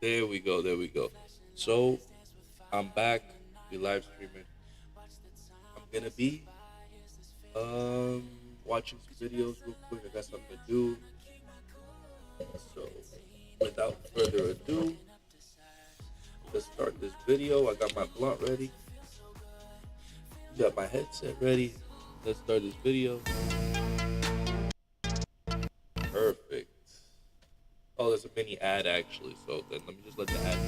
There we go. There we go. So I'm back. We live streaming. I'm gonna be watching some videos real quick. I got something to do. So without further ado, let's start this video. I got my blunt ready. Got my headset ready. Let's start this video. Perfect. Oh, there's a mini ad actually. So then let me just let the ad.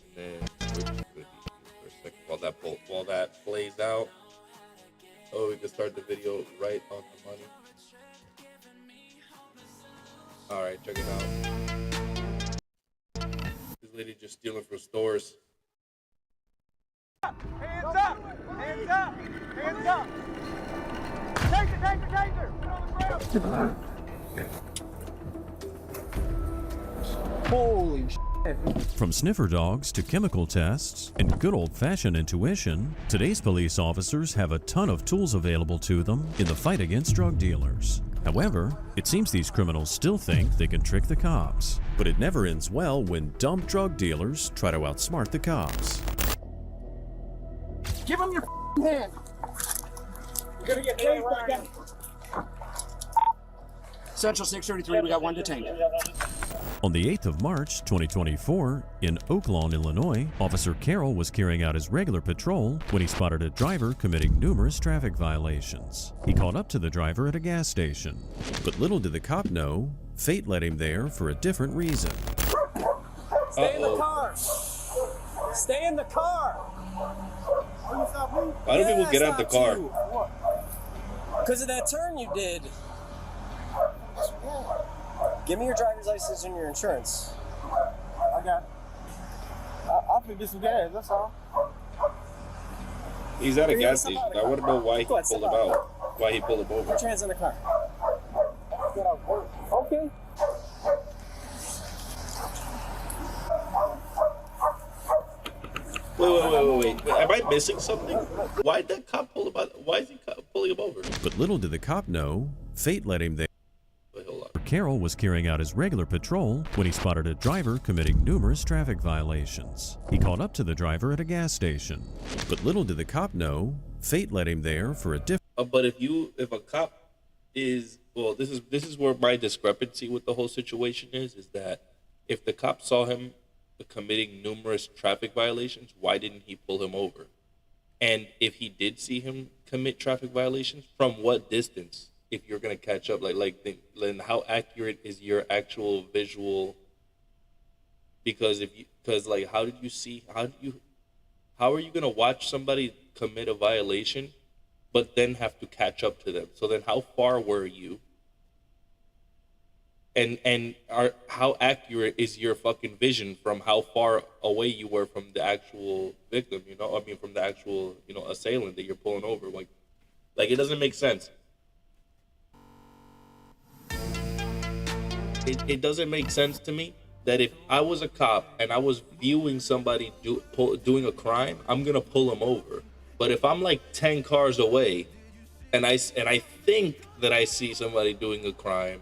And then switch to the for a second while that plays out. Oh, we can start the video right on the money. All right, check it out. This lady just stealing from stores. Hands up! Hands up! Hands up! Taser! Taser! Taser! Put on the ground! Holy shit. From sniffer dogs to chemical tests and good old-fashioned intuition, today's police officers have a ton of tools available to them in the fight against drug dealers. However, it seems these criminals still think they can trick the cops. But it never ends well when dumb drug dealers try to outsmart the cops. Give him your hand! You're gonna get tased like that. Central 633, we got one detained. On the 8th of March, 2024, in Oak Lawn, Illinois, Officer Carroll was carrying out his regular patrol when he spotted a driver committing numerous traffic violations. He caught up to the driver at a gas station. But little did the cop know, fate led him there for a different reason. Stay in the car! Stay in the car! Why do people get out the car? Because of that turn you did. Give me your driver's license and your insurance. I got it. I'll get some gas, that's all. He's at a gas station. I want to know why he pulled him out. Why he pulled him over. Put your hands in the car. Okay. Wait. Am I missing something? Why did that cop pull him out? Why is he pulling him over? But little did the cop know, fate led him there. Wait, hold on. Carroll was carrying out his regular patrol when he spotted a driver committing numerous traffic violations. He caught up to the driver at a gas station. But little did the cop know, fate led him there for a different. But if a cop is, well, this is where my discrepancy with the whole situation is that if the cop saw him committing numerous traffic violations, why didn't he pull him over? And if he did see him commit traffic violations, from what distance? If you're gonna catch up, then how accurate is your actual visual? Because how are you gonna watch somebody commit a violation, but then have to catch up to them? So then, how far were you? And how accurate is your fucking vision from how far away you were from the actual victim? From the actual assailant that you're pulling over. Like it doesn't make sense. It doesn't make sense to me that if I was a cop and I was viewing somebody doing a crime, I'm gonna pull them over. But if I'm like 10 cars away and I think that I see somebody doing a crime,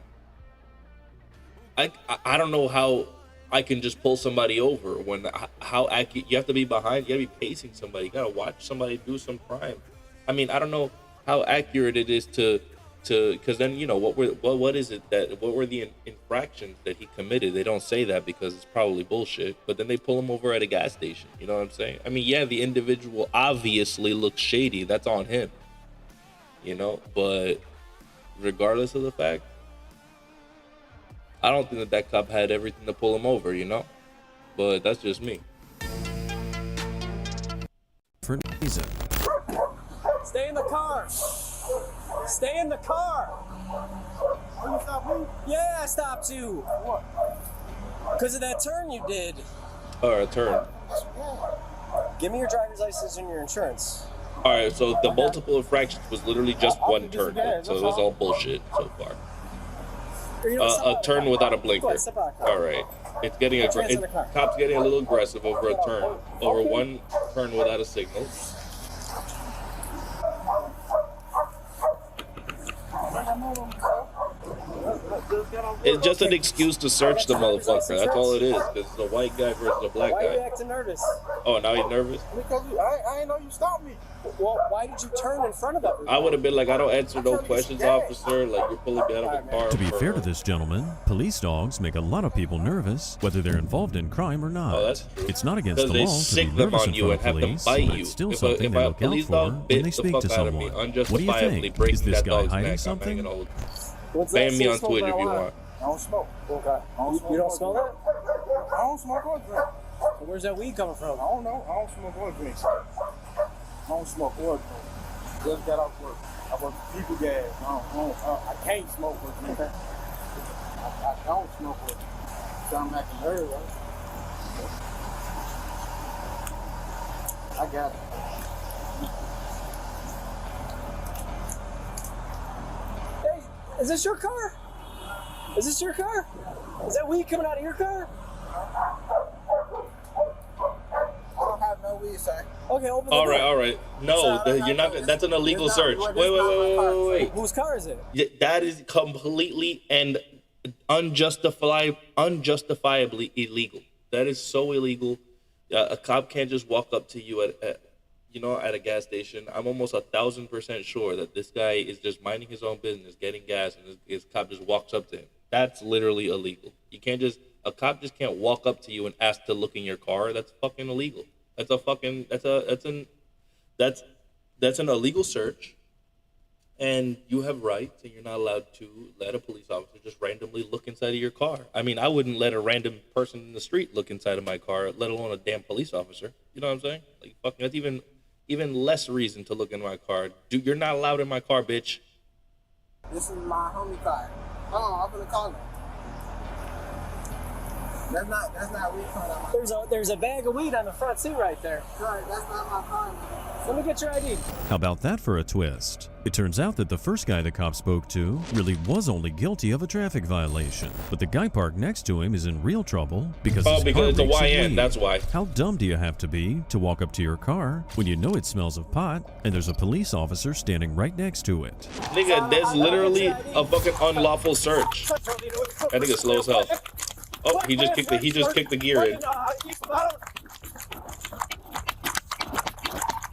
I don't know how I can just pull somebody over when how accurate you have to be behind. You gotta be pacing somebody. You gotta watch somebody do some crime. I mean, I don't know how accurate it is to because then what were the infractions that he committed? They don't say that because it's probably bullshit. But then they pull him over at a gas station. You know what I'm saying? I mean, yeah, the individual obviously looks shady. That's on him. But regardless of the fact, I don't think that cop had everything to pull him over. But that's just me. For reason. Stay in the car! Stay in the car! You stopped me? Yeah, I stopped you. What? Because of that turn you did. Or a turn. Give me your driver's license and your insurance. All right, so the multiple infractions was literally just one turn, so it was all bullshit so far. A turn without a blinker. All right, it's getting cops getting a little aggressive over a turn, over one turn without a signal. It's just an excuse to search the motherfucker. That's all it is. Because it's a white guy versus a black Why are you guy. acting nervous? Oh, now he's nervous? Because I ain't know you stopped me. Well, why did you turn in front of everybody? I would have been like, I don't answer no questions, officer. Like, you're pulling me out of a car. To be fair to this gentleman, police dogs make a lot of people nervous, whether they're involved in crime or not. Oh, that's true. It's not against the Because they law to be sick them nervous on in you front and of have them police, bite but you. it's still If something a they look out police for dog when bit they the speak fuck to out of me someone. What do you unjustifiably, think? breaking Is this that guy dog's hiding neck, something? What's that? Ban me on Smoke Twitter if you marijuana? want. I don't smoke. Okay. You don't smell that? I don't smoke or drink. Where's that weed coming from? I don't know. I don't smoke or drink. I don't smoke or drink. Just got off work. I work for people gas. I can't smoke or drink. I don't smoke or drink. So I'm acting nervous. I got it. Hey, is this your car? Is this your car? Is that weed coming out of your car? I don't have no weed, sir. Okay, open the door. All right. No, you're not. That's an illegal search. Wait. Whose car is it? That is completely and unjustifiably illegal. That is so illegal. A cop can't just walk up to you at a gas station. I'm almost 1,000% sure that this guy is just minding his own business, getting gas, and his cop just walks up to him. That's literally illegal. A cop just can't walk up to you and ask to look in your car. That's fucking illegal. That's an illegal search. And you have rights, and you're not allowed to let a police officer just randomly look inside of your car. I mean, I wouldn't let a random person in the street look inside of my car, let alone a damn police officer. You know what I'm saying? Like, fucking, that's even less reason to look in my car. Dude, you're not allowed in my car, bitch. This is my homie car. Hold on, I'm gonna call him. That's not weed coming out my There's a bag of weed on the front seat right there. car. That's not my car. Let me get your ID. How about that for a twist? It turns out that the first guy the cop spoke to really was only guilty of a traffic violation, but the guy parked next to him is in real trouble because his car because it's a reeks of YN, weed. that's why. How dumb do you have to be to walk up to your car when you know it smells of pot and there's a police officer standing right next to it? Nigga, there's literally a fucking unlawful search. That nigga slow as hell. Oh, he just kicked the gear in.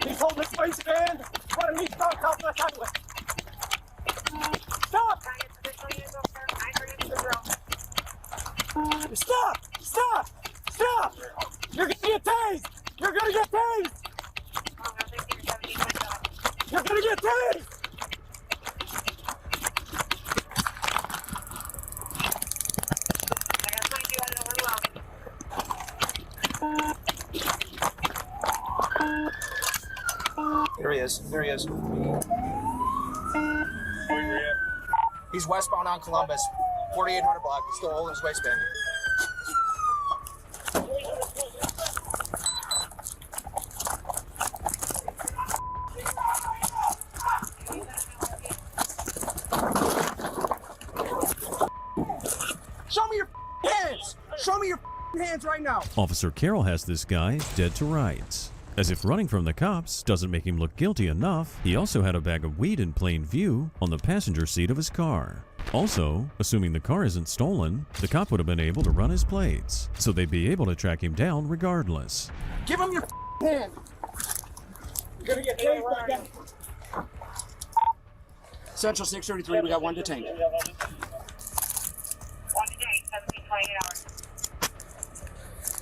He's holding his face again. Running me stuck off the highway. Stop! Stop! You're gonna get tased! You're gonna get tased! You're gonna get tased! There he is. He's westbound on Columbus, 4800 block. He's still holding his waistband. Show me your hands! Show me your hands right now! Officer Carroll has this guy dead to rights. As if running from the cops doesn't make him look guilty enough, he also had a bag of weed in plain view on the passenger seat of his car. Also, assuming the car isn't stolen, the cop would have been able to run his plates, so they'd be able to track him down regardless. Give him your hand! You're gonna get tased again. Central 633, we got one detained. One day, 1728 hours.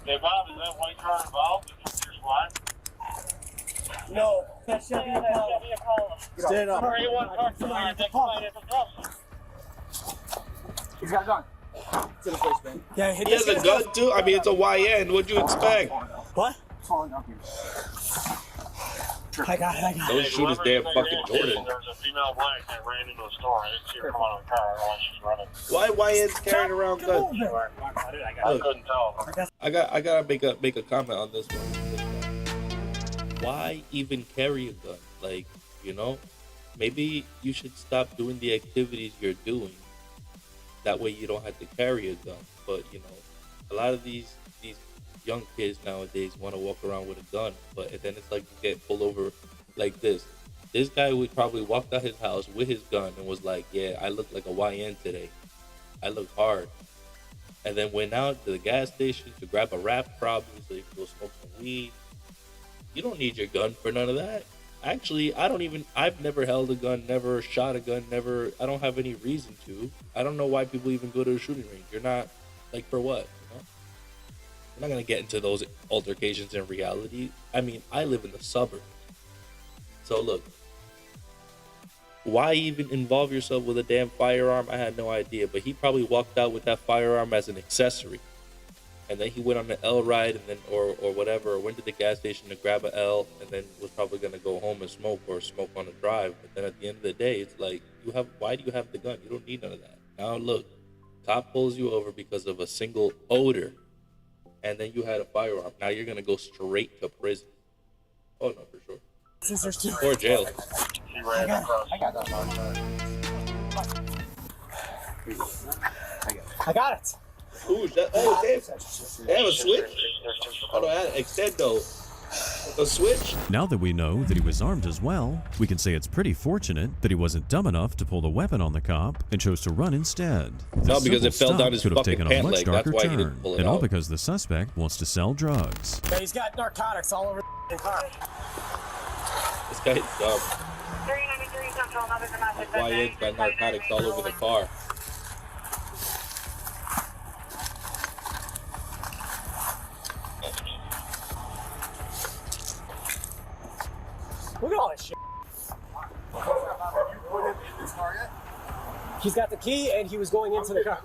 Hey Bob, is that white car involved? Is your squad? No, that should be a call. Stand up. Or you want to talk to me? You're taking at the cross. He's got a gun. It's in his waistband. Yeah, hit He has a gun too? I mean, it's a YN. What'd you expect? What? Falling up here. I got it. Don't shoot his damn fucking Jordan. There was a female black that ran into a store. I didn't see her come out of the car while she was running. Why YN's carrying around guns? I couldn't tell. I gotta make a comment on this one. Why even carry a gun? Like, you know, maybe you should stop doing the activities you're doing. That way you don't have to carry a gun. But you know, a lot of these young kids nowadays want to walk around with a gun, but then it's like you get pulled over like this. This guy would probably walked out his house with his gun and was like, "Yeah, I look like a YN today." I look hard. And then went out to the gas station to grab a wrap probably so you can go smoke some weed. You don't need your gun for none of that. Actually, I've never held a gun, never shot a gun, I don't have any reason to. I don't know why people even go to a shooting range. You're not, like, for what, you know? You're not gonna get into those altercations in reality. I mean, I live in the suburbs. So look, why even involve yourself with a damn firearm? I had no idea, but he probably walked out with that firearm as an accessory. And then he went on the L ride and then or whatever, or went to the gas station to grab a L and then was probably gonna go home and smoke or smoke on the drive. But then at the end of the day, it's like, why do you have the gun? You don't need none of that. Now look, cop pulls you over because of a single odor, and then you had a firearm. Now you're gonna go straight to prison. Oh no, for sure. Or jail. He ran across. I got it. Ooh, oh, they have a switch? Oh, no, extendo. A switch? Now that we know that he was armed as well, we can say it's pretty fortunate that he wasn't dumb enough to pull the weapon on the cop and chose to run instead. No, This because it simple fell down stop his could have fucking taken a pant much leg. That's darker why he didn't turn, pull it and all out. because the suspect wants to sell drugs. Yeah, he's got narcotics all over the car. This guy is dumb. 393 Central, another domestic. Why is got narcotics all over the car? Look at all this shit. He's got the key and he was going into the car.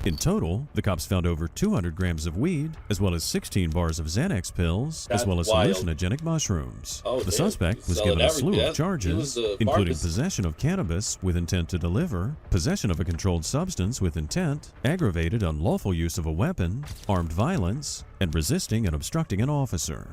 In total, the cops found over 200 grams of weed, as well as 16 bars of Xanax pills, That's as well as wild. hallucinogenic mushrooms. Oh, the damn. suspect was Selling given a slew everything. of He was charges, the including pharmacist. possession of cannabis with intent to deliver, possession of a controlled substance with intent, aggravated unlawful use of a weapon, armed violence, and resisting and obstructing an officer.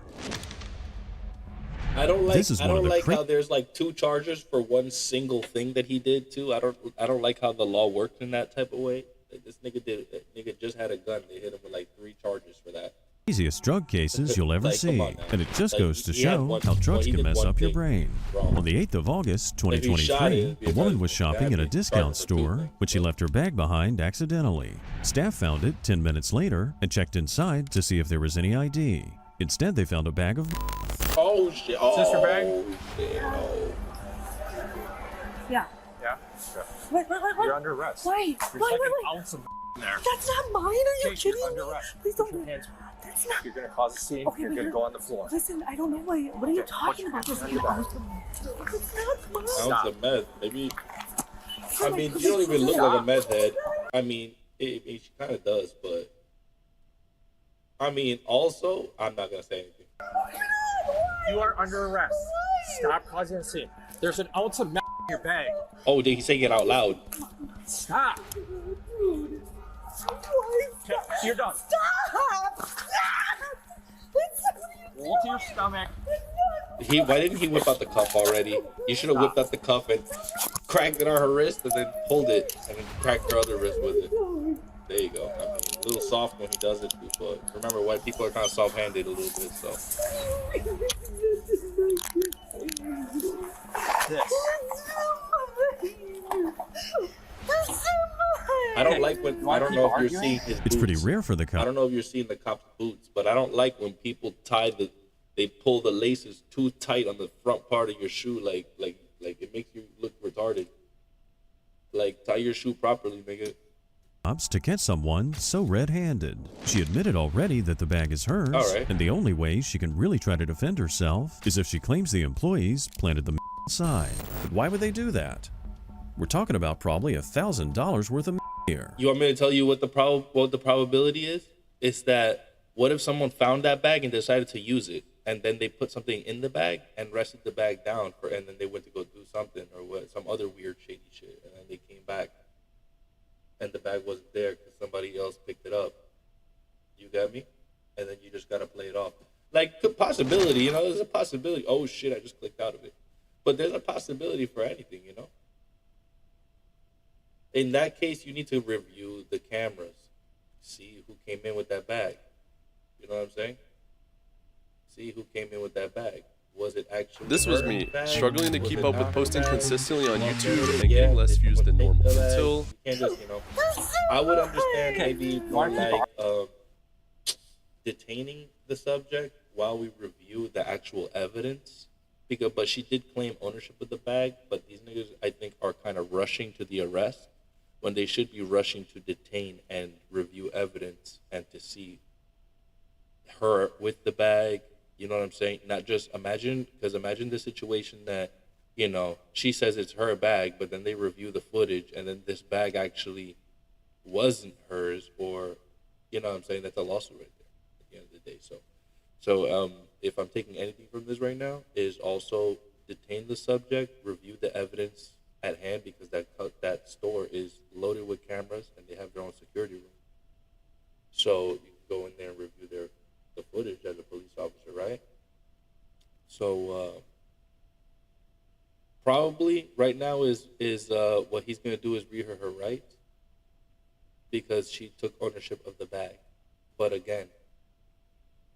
I don't like. This is I one of don't the like cra- how there's like 2 charges for one single thing that he did too. I don't like how the law worked in that type of way. Like, this nigga just had a gun. They hit him with like 3 charges for that. Easiest drug cases you'll ever Like, come see, on now. and it just Like, goes to he had show one- how drugs he can did mess one up your thing brain. wrong. On the 8th of August, If he shot 2023, it, a woman it'd was be shopping at a badly discount charged for 2 store things. when she left her bag behind accidentally. Staff found it 10 minutes later and checked inside to see if there was any ID. Instead, they found a bag of Oh shit! Oh, this your bag? shit. Oh. Yeah. Yeah. Wait. You're under arrest. Wait. There's Wait. like an ounce of there. That's not mine. Are you Jake, kidding you're me? under arrest. Please Put don't. your hands. That's not. You're gonna cause a scene. Okay, You're but gonna you're- go on the floor. Listen, I don't know why. What are you talking about? This Under arrest. It's not mine. Ounce of meth, maybe. Oh I my mean, God, you don't even look stop. like a meth head. I mean, she kind of does, but I mean, also, I'm not gonna say anything. You are under arrest. Stop causing a scene. There's an ounce of in your bag. Oh, did he say it out loud? Stop. Okay, you're done. Stop! Roll to your stomach. Why didn't he whip out the cuff already? You should have whipped out the cuff and cracked it on her wrist and then pulled it and then cracked her other wrist with it. There you go. I mean, a little soft when he does it too, but remember, white people are kind of soft-handed a little bit, so. This. I don't like when, I don't know if you're seeing his boots. It's pretty rare for the I cop. don't know if you're seeing the cop's boots, but I don't like when people they pull the laces too tight on the front part of your shoe, like it makes you look retarded. Like, tie your shoe properly, nigga. Cops to catch someone so red-handed. She admitted already that the bag is hers, All right. and the only way she can really try to defend herself is if she claims the employees planted them inside. But why would they do that? We're talking about probably $1,000 worth of here. You want me to tell you what the probability is? It's that what if someone found that bag and decided to use it, and then they put something in the bag and rested the bag down and then they went to go do something or some other weird shady shit, and then they came back and the bag wasn't there because somebody else picked it up. You got me? And then you just gotta play it off. Like, possibility, you know, there's a possibility. Oh shit, I just clicked out of it. But there's a possibility for anything, you know? In that case, you need to review the cameras. See who came in with that bag. You know what I'm saying? See who came in with that bag. Was it actually This was her me, bag? struggling to Was keep it up with not posting her bag? consistently on You know what I'm YouTube saying? and getting less did views than someone normal take the bag? until You can't just, you know. I would understand maybe more like detaining the subject while we review the actual evidence. But she did claim ownership of the bag, but these niggas, I think, are kind of rushing to the arrest when they should be rushing to detain and review evidence and to see her with the bag. You know what I'm saying? Not just imagine the situation that, you know, she says it's her bag, but then they review the footage and then this bag actually wasn't hers, or, you know what I'm saying? That's a lawsuit right there at the end of the day. So if I'm taking anything from this right now, is also detain the subject, review the evidence at hand, because that store is loaded with cameras and they have their own security room. So you can go in there and review the footage as a police officer, right? So probably right now is what he's gonna do is read her rights, because she took ownership of the bag. But again,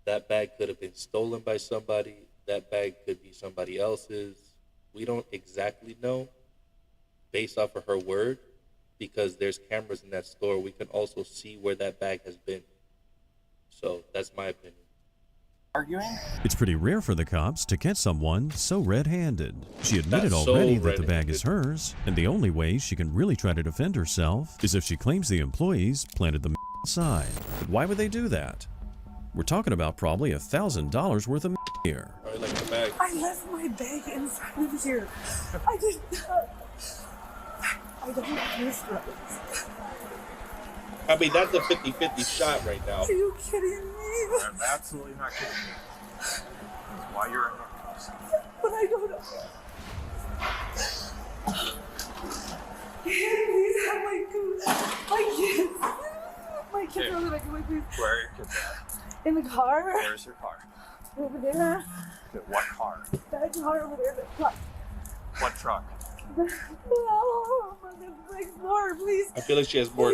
that bag could have been stolen by somebody. That bag could be somebody else's. We don't exactly know based off of her word, because there's cameras in that store. We can also see where that bag has been. So that's my opinion. Arguing? It's pretty rare for the cops to catch someone so red-handed. She admitted That's so already that the bag red-handed. is hers, and the only way she can really try to defend herself is if she claims the employees planted them inside. But why would they do that? We're talking about probably $1,000 worth of here. I like the bag. I left my bag inside of here. I did not. I don't use drugs. I mean, that's a 50-50 shot right now. Are you kidding me? I'm absolutely not kidding you. That's why you're in handcuffs. But I don't know. Please have my kids. My kids are like, please. Where are your kids at? In the car. Where's your car? Over there. What car? That car over there. The truck. What truck? No, next door, please. I feel like she has more.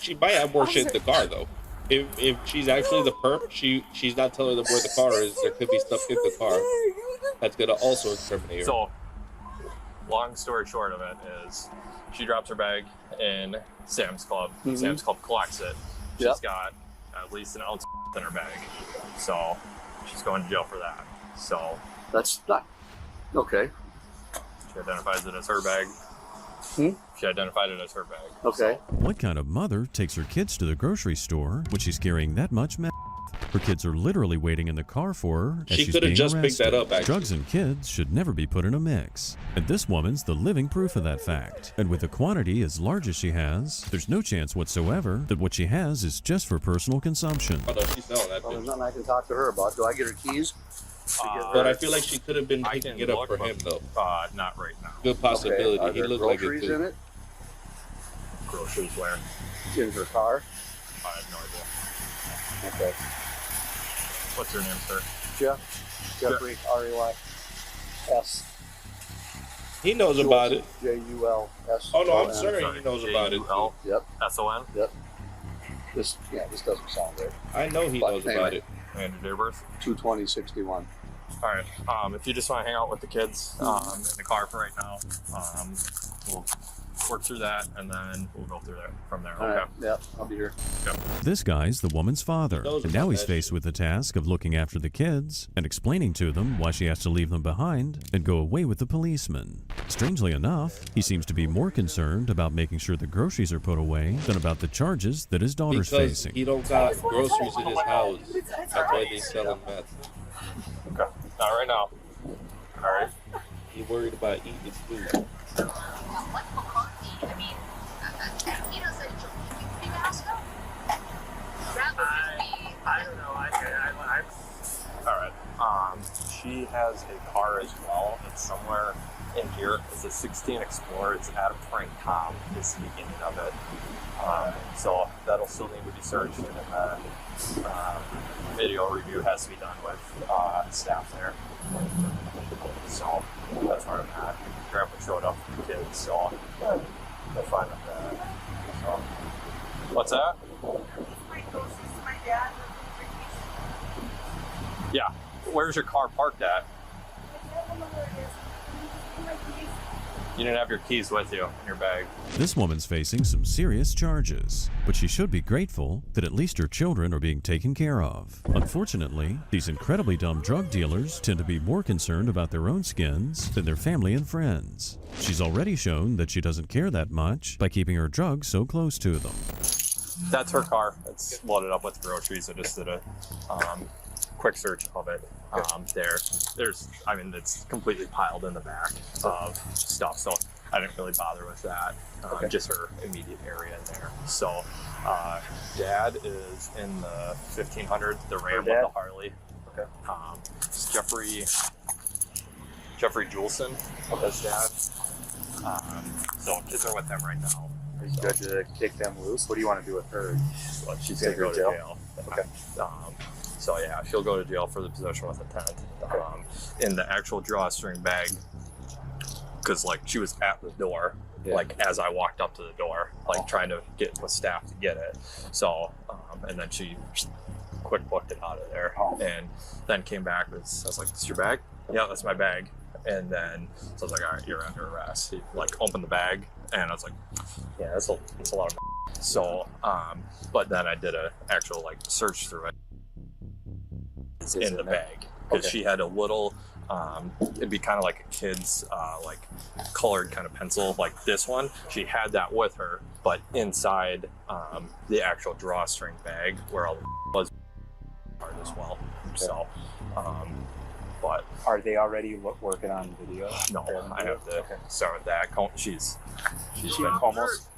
She might have more shit in the car though. If she's actually the perp, she's not telling them where the car is. There could be stuff in the car that's gonna also incriminate her. So, long story short of it is, she drops her bag in Sam's Club. Sam's Club collects it. She's got at least an ounce in her bag. So, she's going to jail for that. So, That's not okay. she identifies it as her bag. She identified it as her bag. Okay. What kind of mother takes her kids to the grocery store when she's carrying that much meth? Her kids are literally waiting in the car for her as She she's could have being just arrested. picked that up, actually. Drugs and kids should never be put in a mix. And this woman's the living proof of that fact. And with a quantity as large as she has, there's no chance whatsoever that what she has is just for personal consumption. Oh no, she's selling that Well, there's bitch. nothing I can talk to her about. Do I get her keys? But I feel like she could have been I picking can it up look, for but, him though. not right now. Good possibility. Okay. Are He there looked like it groceries too. in it? Groceries where? In her car? I have no idea. Okay. What's your name, sir? Jeff. Jeffrey. R-E-Y-S. He knows about it. J-U-L-S. Oh no, I'm certain he knows about it. J-U-L? Yep. S-O-N? Yep. This doesn't sound right. I know he knows about it. And your date of birth? 2/20/61. All right. If you just want to hang out with the kids in the car for right now, we'll work through that and then we'll go through that from there. All Okay. right. Yep. I'll be here. This guy's the woman's father, knows and now about he's that faced shit. with the task of looking after the kids and explaining to them why she has to leave them behind and go away with the policeman. Strangely enough, he seems to be more concerned about making sure the groceries are put away than about the charges that his daughter's Because facing. he don't got groceries in his house. That's why they sell him meth. Okay. Not right now. All right. He worried about eating his food. I don't know. All right. She has a car as well. It's somewhere in here. It's a 16 Explorer. It's Adam Frank Tom is the beginning of it. So that'll still need to be searched, and then video review has to be done with staff there. So that's where I'm at. Grandpa showed up with the kids, so they're fine with that. So, what's that? Yeah. Where's your car parked at? You didn't have your keys with you in your bag. This woman's facing some serious charges, but she should be grateful that at least her children are being taken care of. Unfortunately, these incredibly dumb drug dealers tend to be more concerned about their own skins than their family and friends. She's already shown that she doesn't care that much by keeping her drugs so close to them. That's her car. It's loaded up with groceries. I just did a quick search of it. I mean, it's completely piled in the back of stuff, so I didn't really bother with that. Just her immediate area in there. So, Dad is in the 1500, the Ram with the Harley. Okay. Jeffrey Julson, his dad. So kids are with them right now. Are you good to kick them loose? What do you want to do with her? Well, she's gonna go to jail. Okay. So yeah, she'll go to jail for the possession with intent. In the actual drawstring bag, because like she was at the door, like as I walked up to the door, like trying to get with staff to get it. So, and then she quick booked it out of there, and then came back. I was like, "Is your bag?" Yeah, that's my bag. And then so I was like, "All right, you're under arrest." He like opened the bag, and I was like, "Yeah, that's a lot of." So, but then I did a actual like search through it. In the bag, because she had a little it'd be kind of like a kid's like colored kind of pencil like this one. She had that with her, but inside the actual drawstring bag where all the was as well. So but Are they already working on video? no, I have to start with that. She's been almost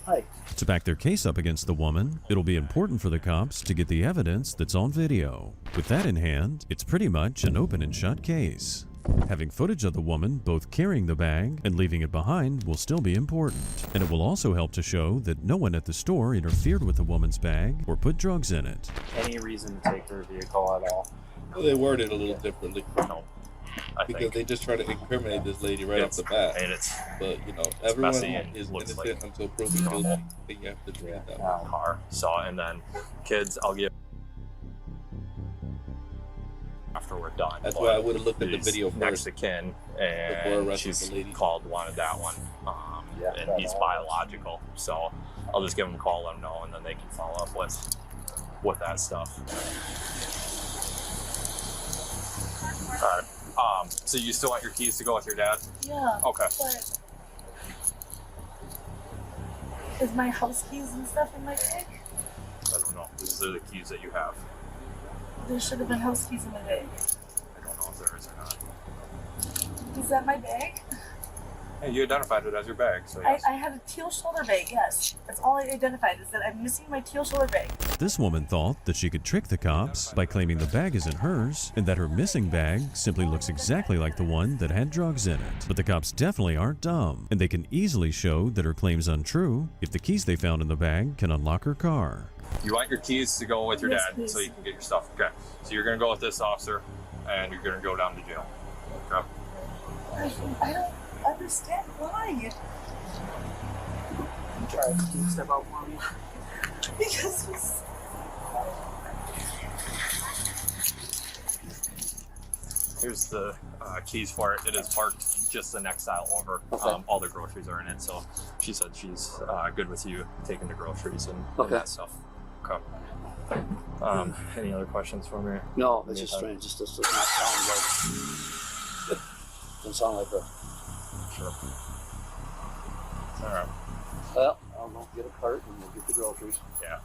Hi. To back their case up against the woman, it'll be important for the cops to get the evidence that's on video. With that in hand, it's pretty much an open and shut case. Having footage of the woman both carrying the bag and leaving it behind will still be important, and it will also help to show that no one at the store interfered with the woman's bag or put drugs in it. Any reason to take her vehicle at all? Well, they worded it a little differently. no. I Because think they just try to incriminate this lady right off the bat. and it's But, everyone messy and is looks innocent like- until proven guilty. Then you have to drag that. car. So, and then kids, I'll give after we're done. That's But why I would have looked at the he's video next first. to kin, Before and arresting she's the lady. wanted that one. And he's biological, so I'll just give him a call, let him know, and then they can follow up with that stuff. All right. So you still want your keys to go with your dad? Yeah. Okay. But is my house keys and stuff in my bag? I don't know. These are the keys that you have. There should have been house keys in my bag. I don't know if there is or not. Is that my bag? Hey, you identified it as your bag, so yes. I had a teal shoulder bag, yes. That's all I identified, is that I'm missing my teal shoulder bag. This woman thought that she could trick the cops by claiming the bag isn't hers and that her missing bag simply looks exactly like the one that had drugs in it. But the cops definitely aren't dumb, and they can easily show that her claim's untrue if the keys they found in the bag can unlock her car. You want your keys to go with your Yes, dad please. so you can get your stuff. Okay. So you're going to go with this officer, and you're going to go down to jail. Okay. I don't understand why. Try to step out for me. Because it's... Here's the keys for it. It is parked just the next aisle over. Okay. All the groceries are in it, so she said she's good with you taking the groceries and that stuff. Okay. Any other questions for me? No, it's just strange. Just does not sound like. Doesn't sound like a. Sure. All right. Well, I don't know. Get a cart and we'll get the groceries. Yeah.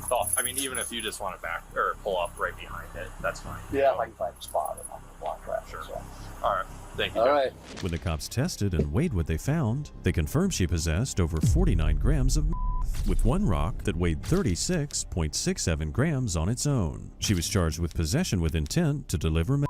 So, I mean, even if you just want to back or pull up right behind it, that's fine. Yeah, if I can find a spot and I'm gonna block traffic. Sure. So. All right. Thank you. All right. When the cops tested and weighed what they found, they confirmed she possessed over 49 grams of meth, with one rock that weighed 36.67 grams on its own. She was charged with possession with intent to deliver meth.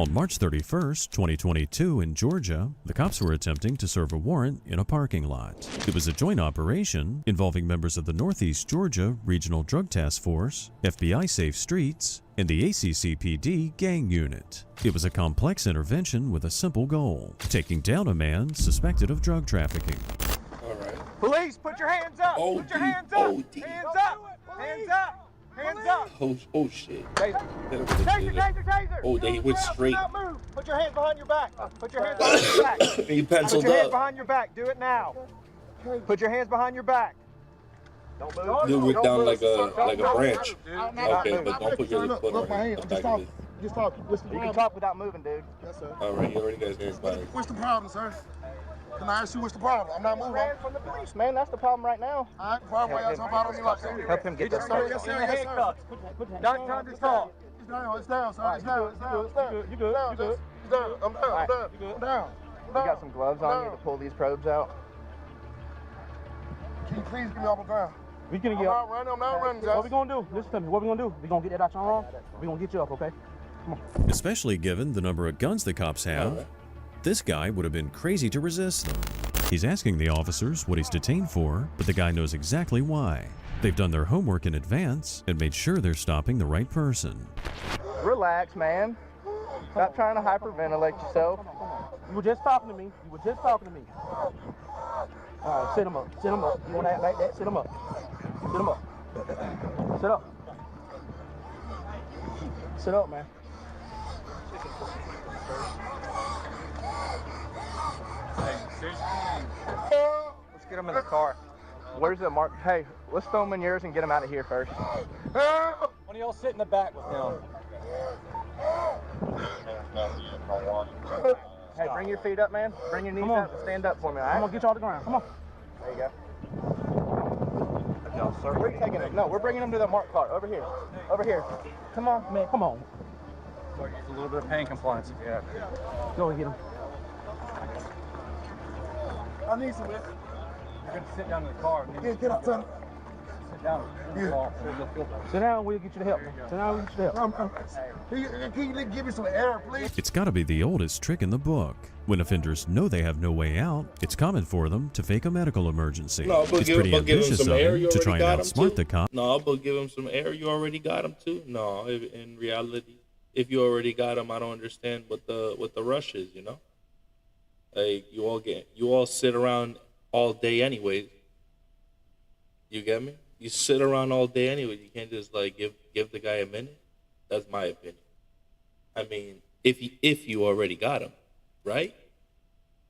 On March 31st, 2022 in Georgia, the cops were attempting to serve a warrant in a parking lot. It was a joint operation involving members of the Northeast Georgia Regional Drug Task Force, FBI Safe Streets, and the ACCPD Gang Unit. It was a complex intervention with a simple goal: taking down a man suspected of drug trafficking. All right. Police, put your hands up! Oh, Put your dude. hands up! Oh, dude. Hands up! Hands up! Hands up! Oh shit. Taser, taser, taser, taser! Oh, they went straight. Do not move. Put your hands behind your back. Put your hands behind your back. He penciled Put your hands up. behind your back. Do it now. Put your hands behind your back. Don't move. Dude went down like a branch. Don't Okay, move. but don't put your foot on him. Just talk. Just talk. What's the You can problem? talk without moving, dude. Yes, sir. All right, you already got his hands behind him. What's the problem, sir? Can I ask you what's the problem? I'm not moving. Ran from the police, man. That's the problem right now. All right, problem. Why y'all talking about me like that? Help him get this. Yes, sir. Yes, sir. Not time to talk. It's down. It's down, sir. It's down. It's down. It's down. You good? You good? It's down. I'm down. I'm down. I'm down. You got some gloves on you to pull these probes out. Can you please get me off the ground? We gonna I'm not running. I'm not running, What Josh. we gonna do? Listen to me. What we gonna do? We gonna get that out your arm. We gonna get you up, okay? Especially given the number of guns the cops have, this guy would have been crazy to resist them. He's asking the officers what he's detained for, but the guy knows exactly why. They've done their homework in advance and made sure they're stopping the right person. Relax, man. Stop trying to hyperventilate yourself. You were just talking to me. You were just talking to me. All right, sit him up. Sit him up. You want to act like that? Sit him up. Sit him up. Sit up. Sit up, man. Let's get him in the car. Where's the mark? Hey, let's throw him in yours and get him out of here first. One of y'all sit in the back with him. Hey, bring your feet up, man. Bring your knees up and stand up for me, all right? Come on, get y'all to the ground. Come on. There you go. Y'all, sir. We're taking it. No, we're bringing him to the mark car. Over here. Over here. Come on, man. Come on. It's a little bit of pain compliance if you have to. Go and get him. I need some. You're going to sit down in the car. Get up, son. Sit down in the car. Sit down, we'll get you the help. Sit down, we'll get you the help. Can you give me some air, please? It's got to be the oldest trick in the book. When offenders know they have no way out, it's common for them to fake a medical emergency. No, but It's give pretty him ambitious some of air. him You to try already and got him outsmart too. the cop. No, but give him some air. You already got him too. No, in reality, if you already got him, I don't understand what the rush is. You know, like you all sit around all day anyway. You get me? You sit around all day anyway. You can't just like give the guy a minute. That's my opinion. I mean, if you already got him, right?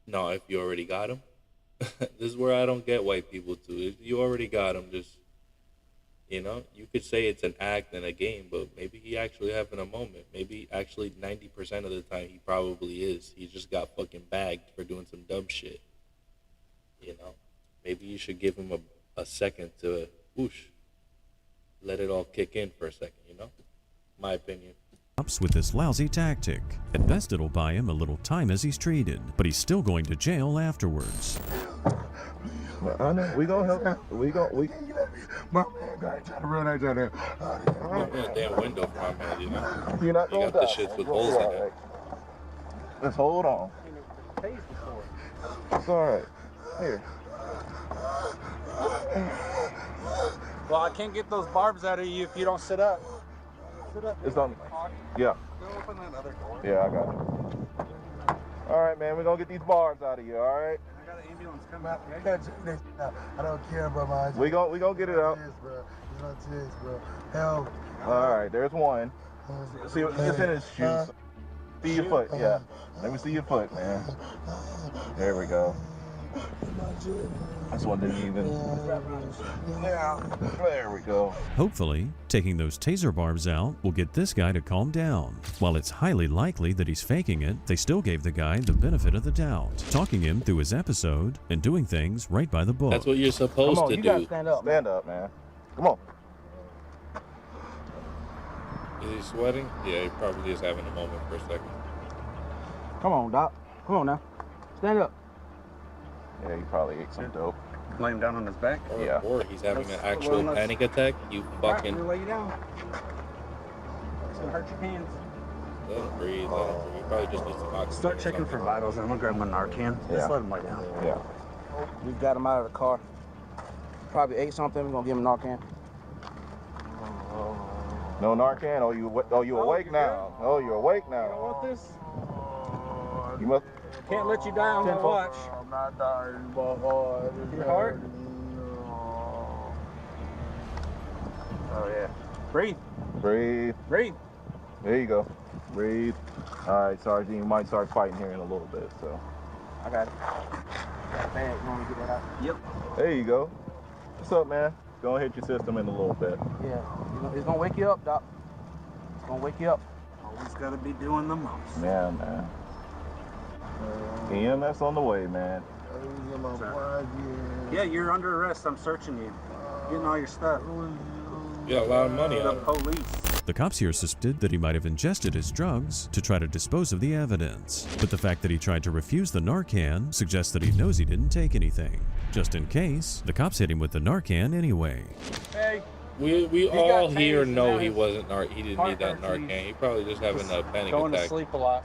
No, if you already got him, this is where I don't get white people too. If you already got him, just you could say it's an act and a game, but maybe he actually having a moment. Maybe actually 90% of the time he probably is. He just got fucking bagged for doing some dumb shit. Maybe you should give him a second to whoosh, let it all kick in for a second. My opinion. With this lousy tactic. At best, it'll buy him a little time as he's treated, but he's still going to jail afterwards. I know. We gonna help him. My guy trying to run out there. Open a damn window for my man, You're not You gonna got the die. shits with holes in it. Let's hold on. It's all right. Here. Well, I can't get those barbs out of you if you don't sit up. Sit up. It's on. Yeah. Go open that other door. Yeah, I got it. All right, man. We're gonna get these bars out of you. All right. I got an ambulance coming. I don't care about my. We gonna get it out. Bro. Help. All right. There's one. See, it's in his shoes. See your foot. Yeah. Let me see your foot, man. There we go. This one didn't even. Yeah. There we go. Hopefully, taking those taser barbs out will get this guy to calm down. While it's highly likely that he's faking it, they still gave the guy the benefit of the doubt, talking him through his episode and doing things right by the book. That's what you're supposed to you do. gotta stand up. Stand up, man. Come on. Is he sweating? Yeah, he probably is having a moment for a second. Come on, Doc. Come on now. Stand up. Yeah, he probably ate some dope. Lay him down on his back. Or he's having an actual panic attack. You fucking Lay you down. It's gonna hurt your hands. let him breathe. Let him breathe. Probably just needs some oxygen. Start checking for vitals, and I'm gonna grab my Narcan. Just let him lay down. Yeah. We got him out of the car. Probably ate something. We're gonna give him Narcan. No Narcan? Oh, you awake now? Oh, you're awake now. You don't want this? You must. Can't let you die on my watch. I'm not dying, but Your heart? Oh yeah. Breathe. Breathe. Breathe. There you go. Breathe. All right, Sergeant, you might start fighting here in a little bit, so. I got it. Got a bag. You want me to get that out? Yep. There you go. What's up, man? Go hit your system in a little bit. Yeah. It's gonna wake you up, Doc. It's gonna wake you up. Always gotta be doing the most. Yeah, man. EMS on the way, man. Yeah, you're under arrest. I'm searching you. Getting all your stuff. You got a lot of money The on it. police. The cops here suspected that he might have ingested his drugs to try to dispose of the evidence. But the fact that he tried to refuse the Narcan suggests that he knows he didn't take anything. Just in case, the cops hit him with the Narcan anyway. Hey. We all got here tased know now. he wasn't he didn't need that Narcan. He probably just having a panic Going to attack. sleep a lot.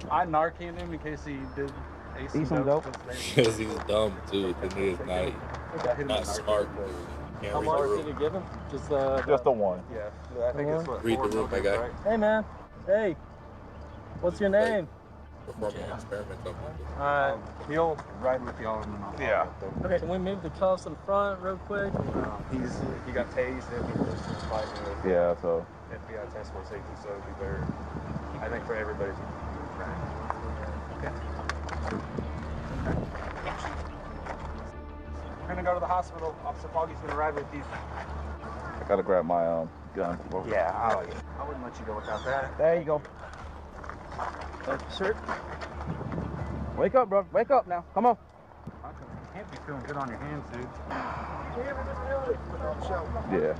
I Narcaned him in case he did Eat some dope. Because he's dumb too. Because he is not smart. Can't How read the much room. did he give him? Just the one. Yeah, I think it's what. Read the room, my guy. Hey man. Hey. What's your name? Performing experiments on people. He'll ride with y'all in the night. Yeah. Okay, can we move the cuffs in front real quick? He got tased and he was fighting with Yeah, so. FBI test for safety, so it'd be better, I think, for everybody. Okay. We're gonna go to the hospital. Officer Foggy's gonna ride with you. I gotta grab my gun. Yeah, I wouldn't let you go without that. There you go. Thank you, sir. Wake up, bro. Wake up now. Come on. You can't be feeling good on your hands, dude. Yeah.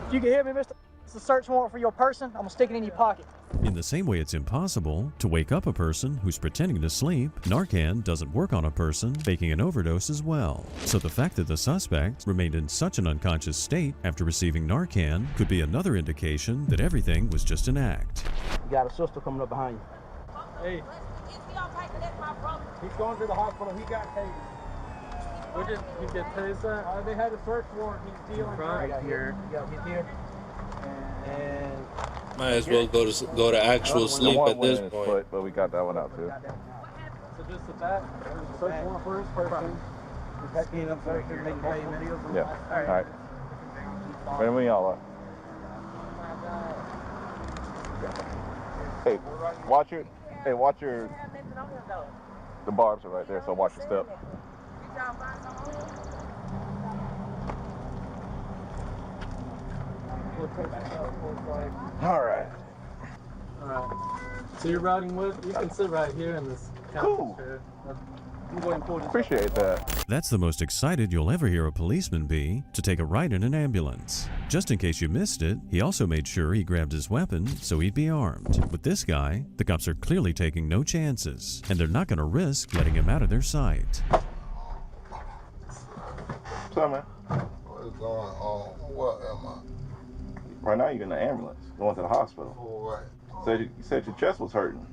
If you can hear me, mister, it's a search warrant for your person. I'm gonna stick it in your pocket. In the same way it's impossible to wake up a person who's pretending to sleep, Narcan doesn't work on a person faking an overdose as well. So the fact that the suspect remained in such an unconscious state after receiving Narcan could be another indication that everything was just an act. You got a sister coming up behind you. Hey. He's going to the hospital. He got tased. What did he get tased at? They had a search warrant. He's dealing Right here. You got hit here. And Might as well go to actual sleep The one at went this in his point. foot, but we got that one out too. So just the back. Search warrant for his person. Yeah. All right. Where we y'all are? Hey, watch your. Hey, watch your. The barbs are right there, so watch your step. All right. Alright. So you're riding with? You can sit right here in this Cool. chair. I'm going to pull this. Appreciate that. That's the most excited you'll ever hear a policeman be to take a ride in an ambulance. Just in case you missed it, he also made sure he grabbed his weapon so he'd be armed. With this guy, the cops are clearly taking no chances, and they're not going to risk letting him out of their sight. What's up, man? What is going on? What am I? Right now you're in the ambulance, going to the hospital. For what? You said your chest was hurting.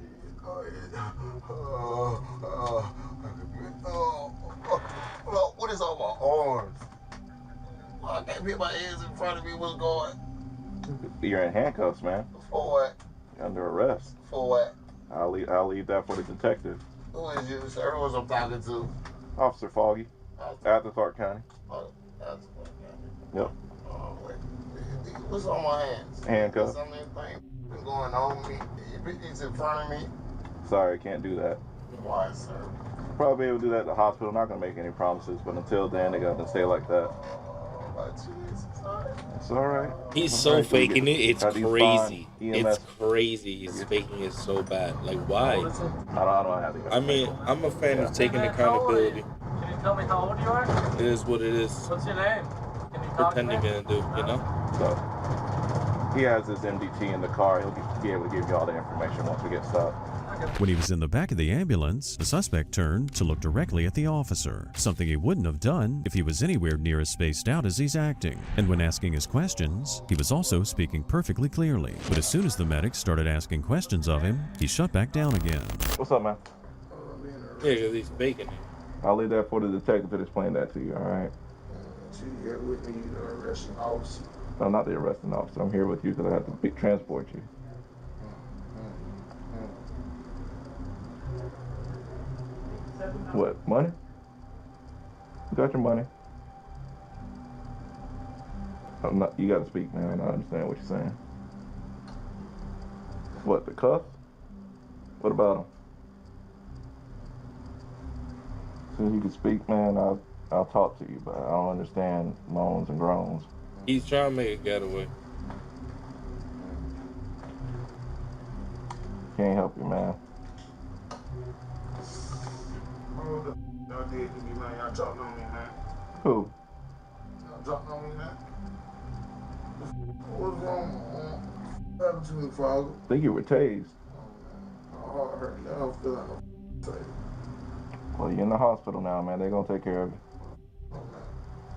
What is on my arms? I can't put my hands in front of me. What's going? You're in handcuffs, man. For what? You're under arrest. For what? I'll leave that for the detective. Who is you, sir? Who I'm talking to? Officer Foggy, Atherthorpe County. Oh, that's what Yep. Oh, wait. What's on my hands? Handcuffs. Something been going on with me. It's in front of me. Sorry, I can't do that. Why, sir? Probably be able to do that at the hospital. Not gonna make any promises, but until then, they gotta stay like that. It's all right. He's so faking it. It's Got these crazy. fine It's EMS. crazy. He's faking it so bad. Like, why? I don't have to. I mean, I'm a fan of taking accountability. Can you tell me how old you are? It is what it is. What's your name? Can you talk to me? Pretending to do, you know? So he has his MDT in the car. He'll be able to give you all the information once we get stopped. When he was in the back of the ambulance, the suspect turned to look directly at the officer, something he wouldn't have done if he was anywhere near as spaced out as he's acting. And when asking his questions, he was also speaking perfectly clearly. But as soon as the medics started asking questions of him, he shut back down again. What's up, man? Yeah, because he's faking it. I'll leave that for the detective to explain that to you, all right? So you here with me, the arresting officer? No, not the arresting officer. I'm here with you because I have to transport you. What, money? You got your money. You got to speak, man. I understand what you're saying. What, the cuffs? What about them? As soon as you can speak, man, I'll talk to you, but I don't understand moans and groans. He's trying to make a getaway. Can't help you, man. Y'all did to me, man. Y'all dropped on me, man. Who? Y'all dropped on me, man. What's wrong? What happened to me, Father? I think you were tased. My heart hurt. I don't feel like no taste. Well, you're in the hospital now, man. They're going to take care of you.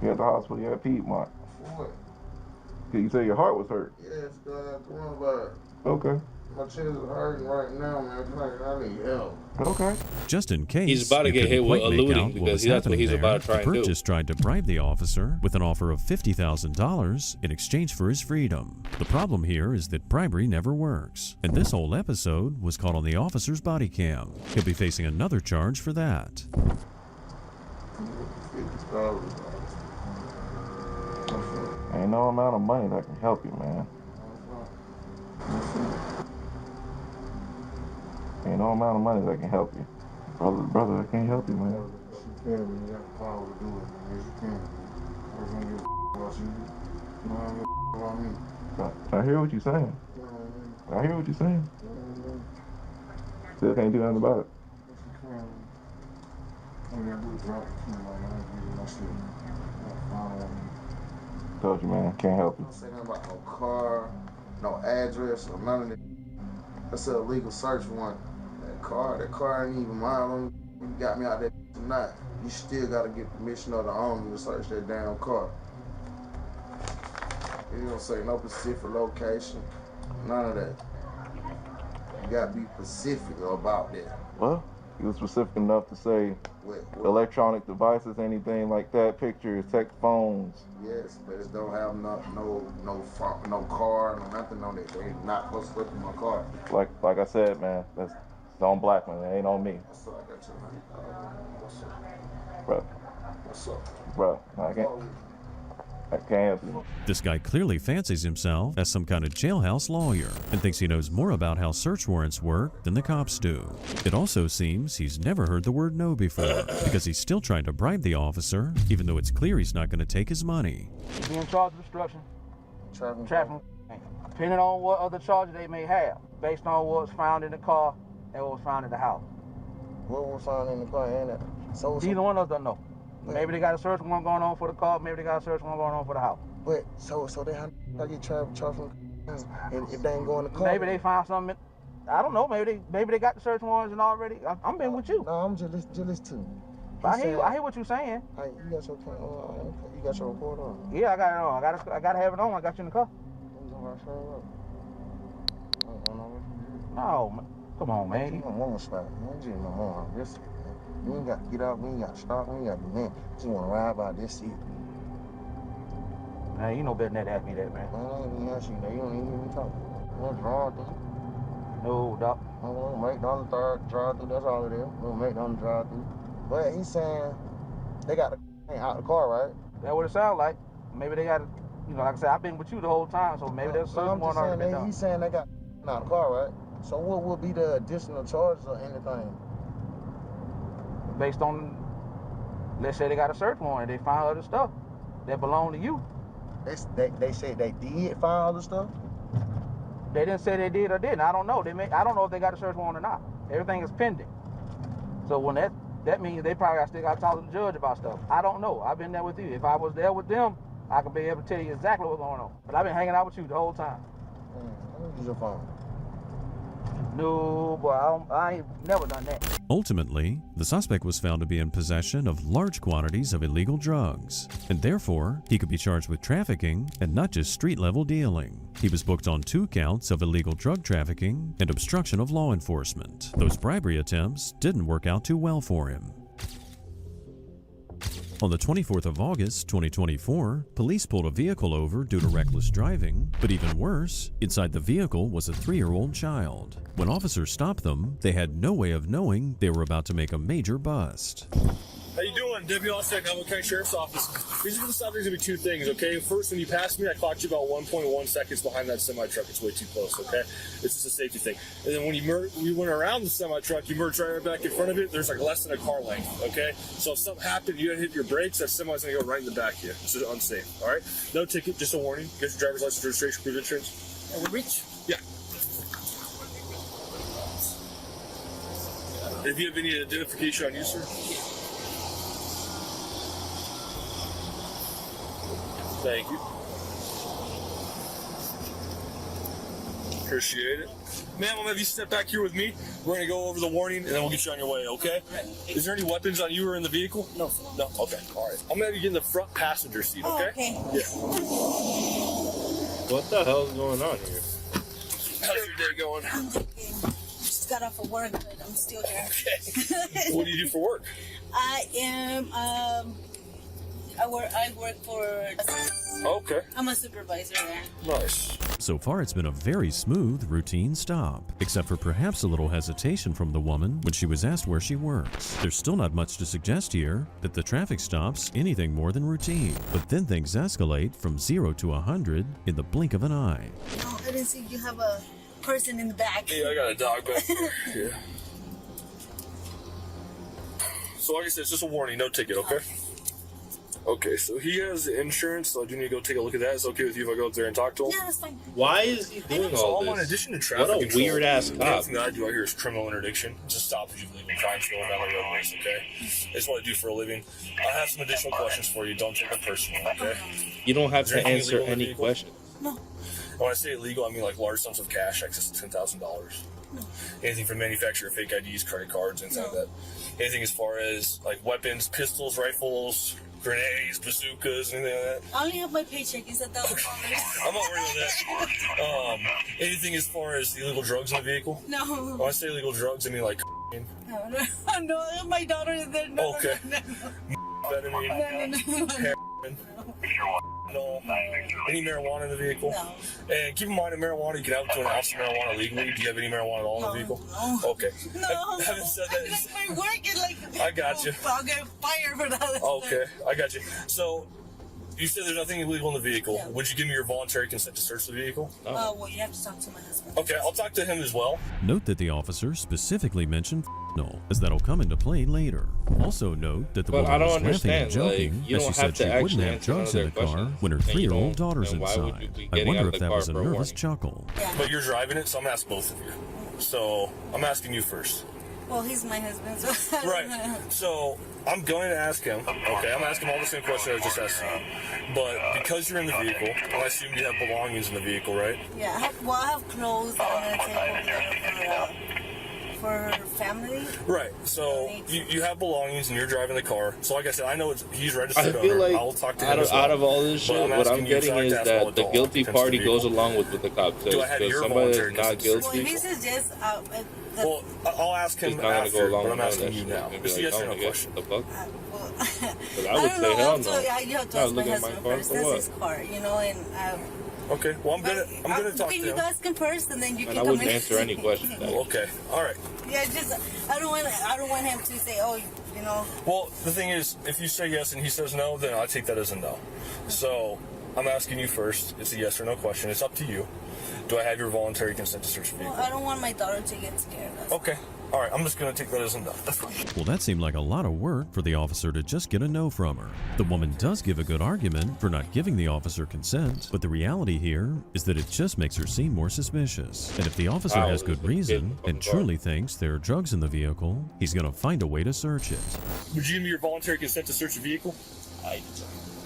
You're at the hospital. You're at Piedmont. For what? Did you say your heart was hurt? Yes, God, I have to run about it. Okay. My chest is hurting right now, man. I need help. Okay. Just in case, He's about to you get couldn't hit with quite make eluding out what because was that's what happening he's there, about to try the and do. purchase tried to bribe the officer with an offer of $50,000 in exchange for his freedom. The problem here is that bribery never works, and this whole episode was caught on the officer's body cam. He'll be facing another charge for that. Ain't no amount of money that can help you, man. Ain't no amount of money that can help you. Brother, I can't help you, man. You can, you got the power to do it. Yes, you can. I was gonna get about you. You don't have to about me. I hear what you're saying. I hear what you're saying. Still can't do nothing about it. Yes, you can. All you gotta do is drop the key, man. I ain't giving my shit. I don't want you. Told you, man. Can't help you. Don't say nothing about no car, no address, or none of that. That's an illegal search warrant. That car ain't even mine. You got me out there tonight. You still gotta get permission of the owner to search that damn car. You don't say no specific location, none of that. You gotta be specific about that. Well, you was specific enough to say What? electronic devices, anything like that, pictures, text, phones. Yes, but it don't have no phone, no car, no nothing on it. They not supposed to look in my car. Like I said, man, that's on Blackman. It ain't on me. What's up? I got your money. What's up? Bro. What's up? Bro, I can't help you. This guy clearly fancies himself as some kind of jailhouse lawyer and thinks he knows more about how search warrants work than the cops do. It also seems he's never heard the word no before because he's still trying to bribe the officer, even though it's clear he's not going to take his money. Being charged with obstruction, Traffic. depending on what other charges they may have, based on what's found in the car and what was found in the house. What was found in the car and that? So Either one of us don't know. Maybe they got a search warrant going on for the car, maybe they got a search warrant going on for the house. But so they have to get charged from, and if they ain't going to car. Maybe they found something. I don't know. Maybe they got the search warrants and already. I'm been with you. No, I'm just too. I hear what you're saying. You got your you got your report on. Yeah, I got it on. I gotta have it on. I got you in the car. No, come on, man. You don't want to stop. You ain't just no more. Listen, man. You ain't got to get out. We ain't got to stop. We ain't got to do nothing. Just want to ride by this seat. Man, you know better than that to ask me that, man. I ain't even ask you that. You don't even hear me talk. You want to draw through? No, doc. I want to make down the third drive through. That's all it is. We'll make down the drive through. But he's saying they got the out the car, right? That's what it sounds like. Maybe they got, like I said, I've been with you the whole time, so maybe there's something going on. He's saying they got out the car, right? So what will be the additional charges or anything? Based on, let's say they got a search warrant, they find other stuff that belong to you. They said they did find other stuff? They didn't say they did or didn't. I don't know. I don't know if they got a search warrant or not. Everything is pending. So when that means they probably still got to talk to the judge about stuff. I don't know. I've been there with you. If I was there with them, I could be able to tell you exactly what's going on. But I've been hanging out with you the whole time. Let me use your phone. No, boy, I ain't never done that. Ultimately, the suspect was found to be in possession of large quantities of illegal drugs, and therefore, he could be charged with trafficking and not just street-level dealing. He was booked on 2 counts of illegal drug trafficking and obstruction of law enforcement. Those bribery attempts didn't work out too well for him. On the 24th of August, 2024, police pulled a vehicle over due to reckless driving, but even worse, inside the vehicle was a 3-year-old child. When officers stopped them, they had no way of knowing they were about to make a major bust. How you doing? Deputy Officer at Neville County Sheriff's Office. Reason for the stop, there's going to be 2 things, okay? First, when you passed me, I clocked you about 1.1 seconds behind that semi-truck. It's way too close, okay? It's just a safety thing. And then when you went around the semi-truck, you merged right back in front of it. There's like less than a car length, okay? So if something happened, you had to hit your brakes, that semi's going to go right in the back of you. This is unsafe, all right? No ticket, just a warning. Get your driver's license, registration, proof of insurance. And we reach? Yeah. If you have any identification on you, sir? Thank you. Appreciate it. Ma'am, I'm gonna have you step back here with me. We're gonna go over the warning and then we'll get you on your way, okay? Is there any weapons on you or in the vehicle? No. No? Okay, all right. I'm gonna have you get in the front passenger seat, okay? Okay. Yeah. What the hell is going on here? How's your day going? I'm thinking, just got off of work, but I'm still here. Okay. What do you do for work? I am, I work for, Okay. I'm a supervisor there. Nice. So far, it's been a very smooth, routine stop, except for perhaps a little hesitation from the woman when she was asked where she works. There's still not much to suggest here that the traffic stop's anything more than routine, but then things escalate from 0 to 100 in the blink of an eye. Oh, I didn't see you have a person in the back. Yeah, I got a dog back there. Yeah. So like I said, it's just a warning, no ticket, okay? Okay, so he has insurance, so I do need to go take a look at that. Is it okay with you if I go up there and talk to him? Yeah, that's fine. Why is he doing all In this? addition to traffic What a control, weird ass the cop. other thing that I do out here is criminal interdiction. It's a stop if you legal crimes going down the roadways, okay? It's what I do for a living. I have some additional questions for you. Don't take them personally, okay? You don't have Is there to anything answer illegal in the any vehicle? questions. No. When I say illegal, I mean like large sums of cash, excess of $10,000. Anything from manufacturer, fake IDs, credit cards, anything like that. Anything as far as like weapons, pistols, rifles, grenades, bazookas, anything like that. I only have my paycheck. Is $1,000? I'm not worried about that. Anything as far as illegal drugs in the vehicle? No. When I say illegal drugs, I mean like No, my daughter is there. No, okay. no. Heroin. No. Any marijuana in the vehicle? No. And keep in mind that marijuana, you can have up to an ounce of marijuana legally. Do you have any marijuana at all in the vehicle? No. Okay. No. Having said that, Like my work is like. I got you. I'll get fired for that. Okay, I got you. So, you said there's nothing illegal in the vehicle. Yeah. Would you give me your voluntary consent to search the vehicle? Well, you have to talk to my husband. Okay, I'll talk to him as well. Note that the officer specifically mentioned fentanyl, as that'll come into play later. Also note that the But woman I don't was laughing and understand, joking like, you as she don't said have to she wouldn't actually have answer drugs in none the of their car questions, when her and you 3-year-old don't, daughter's then why would you inside. be I getting wonder out of if the that car was a for a nervous warning? chuckle. Yeah. But you're driving it, so I'm gonna ask both of you. So, I'm asking you first. Well, he's my husband, so. Right. So, I'm going to ask him, okay? I'm going to ask him all the same questions I was just asking you. But because you're in the vehicle, I assume you have belongings in the vehicle, right? Yeah, I have clothes that I'm gonna take for her family. Right. So, you have belongings and you're driving the car. So, like I said, I know he's registered I feel owner. like I'll talk to him as well. out of all this But shit, what I'm asking you, getting so I is have to ask all that the adult guilty occupants of party the goes vehicle. along with what the cop says. Do I have Because your somebody voluntary that's not consent? Well, guilty he suggests. Well, I'll ask him is not gonna after, go along but I'm with none of asking that you shit. now. You're It's a gonna be yes or like, no oh, question. the fuck? Because I I would don't say know. hell no. You have to Not ask my looking at my husband car first. for That's what? his car, you know, and. Okay. Well, I'm gonna talk Can to you him. ask him first, and then you And can I come wouldn't in. answer any questions. Okay. All right. Yeah, just I don't want him to say, oh, you know. Well, the thing is, if you say yes and he says no, then I take that as a no. So I'm asking you first. It's a yes or no question. It's up to you. Do I have your voluntary consent to search the vehicle? Well, I don't want my daughter to get scared. Okay. All right. I'm just going to take that as a no. That's fine. Well, that seemed like a lot of work for the officer to just get a no from her. The woman does give a good argument for not giving the officer consent, but the reality here is that it just makes her seem more suspicious. And if the officer has good reason and truly thinks there are drugs in the vehicle, he's going to find a way to search it. Would you give me your voluntary consent to search the vehicle?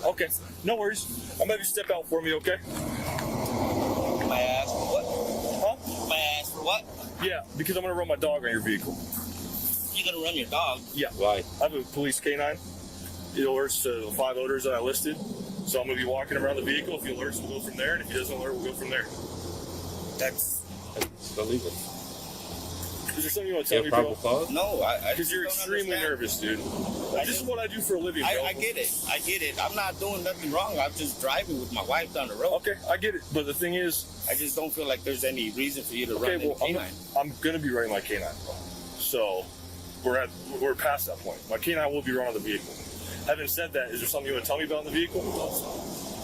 Okay. No worries. I'm going to have you step out for me, okay? May I ask for what? Huh? May I ask for what? Yeah, because I'm gonna run my dog on your vehicle. You're gonna run your dog? Yeah. Why? I have a police canine. It alerts to the 5 odors that I listed. So I'm gonna be walking around the vehicle. If he alerts, we'll go from there. And if he doesn't alert, we'll go from there. That's illegal. Is there something you want to tell me, bro? Cause? No, I because you're extremely nervous, dude. This is what I do for a living, bro. I get it. I get it. I'm not doing nothing wrong. I'm just driving with my wife down the road. Okay, I get it. But the thing is, I just don't feel like there's any reason for you to okay, run well, the canine. I'm gonna be running my canine, bro. So we're past that point. My canine will be running the vehicle. Having said that, is there something you want to tell me about in the vehicle?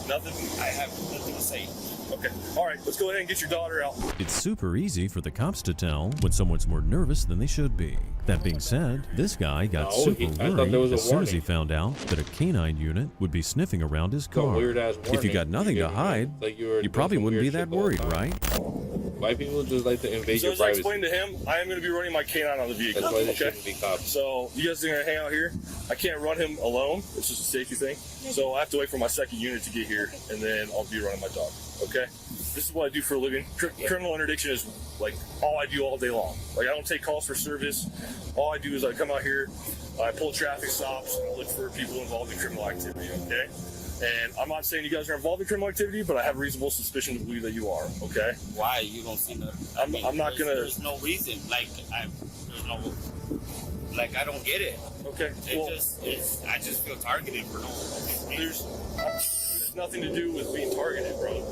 Nothing? I have nothing to say. Okay. All right, let's go ahead and get your daughter out. It's super easy for the cops to tell when someone's more nervous than they should be. That being said, this guy got super worried as soon as he found out that a canine unit would be sniffing around his car. If you got nothing to hide, you probably wouldn't be that worried, right? White people just like to invade So your as I privacy. explained to him, I am going to be running my canine on the vehicle. That's why they shouldn't be cops. So you guys are going to hang out here. I can't run him alone. It's just a safety thing. So I have to wait for my second unit to get here, and then I'll be running my dog. Okay? This is what I do for a living. Criminal interdiction is like all I do all day long. Like I don't take calls for service. All I do is I come out here, I pull traffic stops, and I look for people involved in criminal activity. Okay? And I'm not saying you guys are involved in criminal activity, but I have reasonable suspicion to believe that you are. Okay? Why? You don't see nothing? I'm not gonna. There's no reason. There's no. Like I don't get it. Okay. I just feel targeted for no reason. There's nothing to do with being targeted, bro.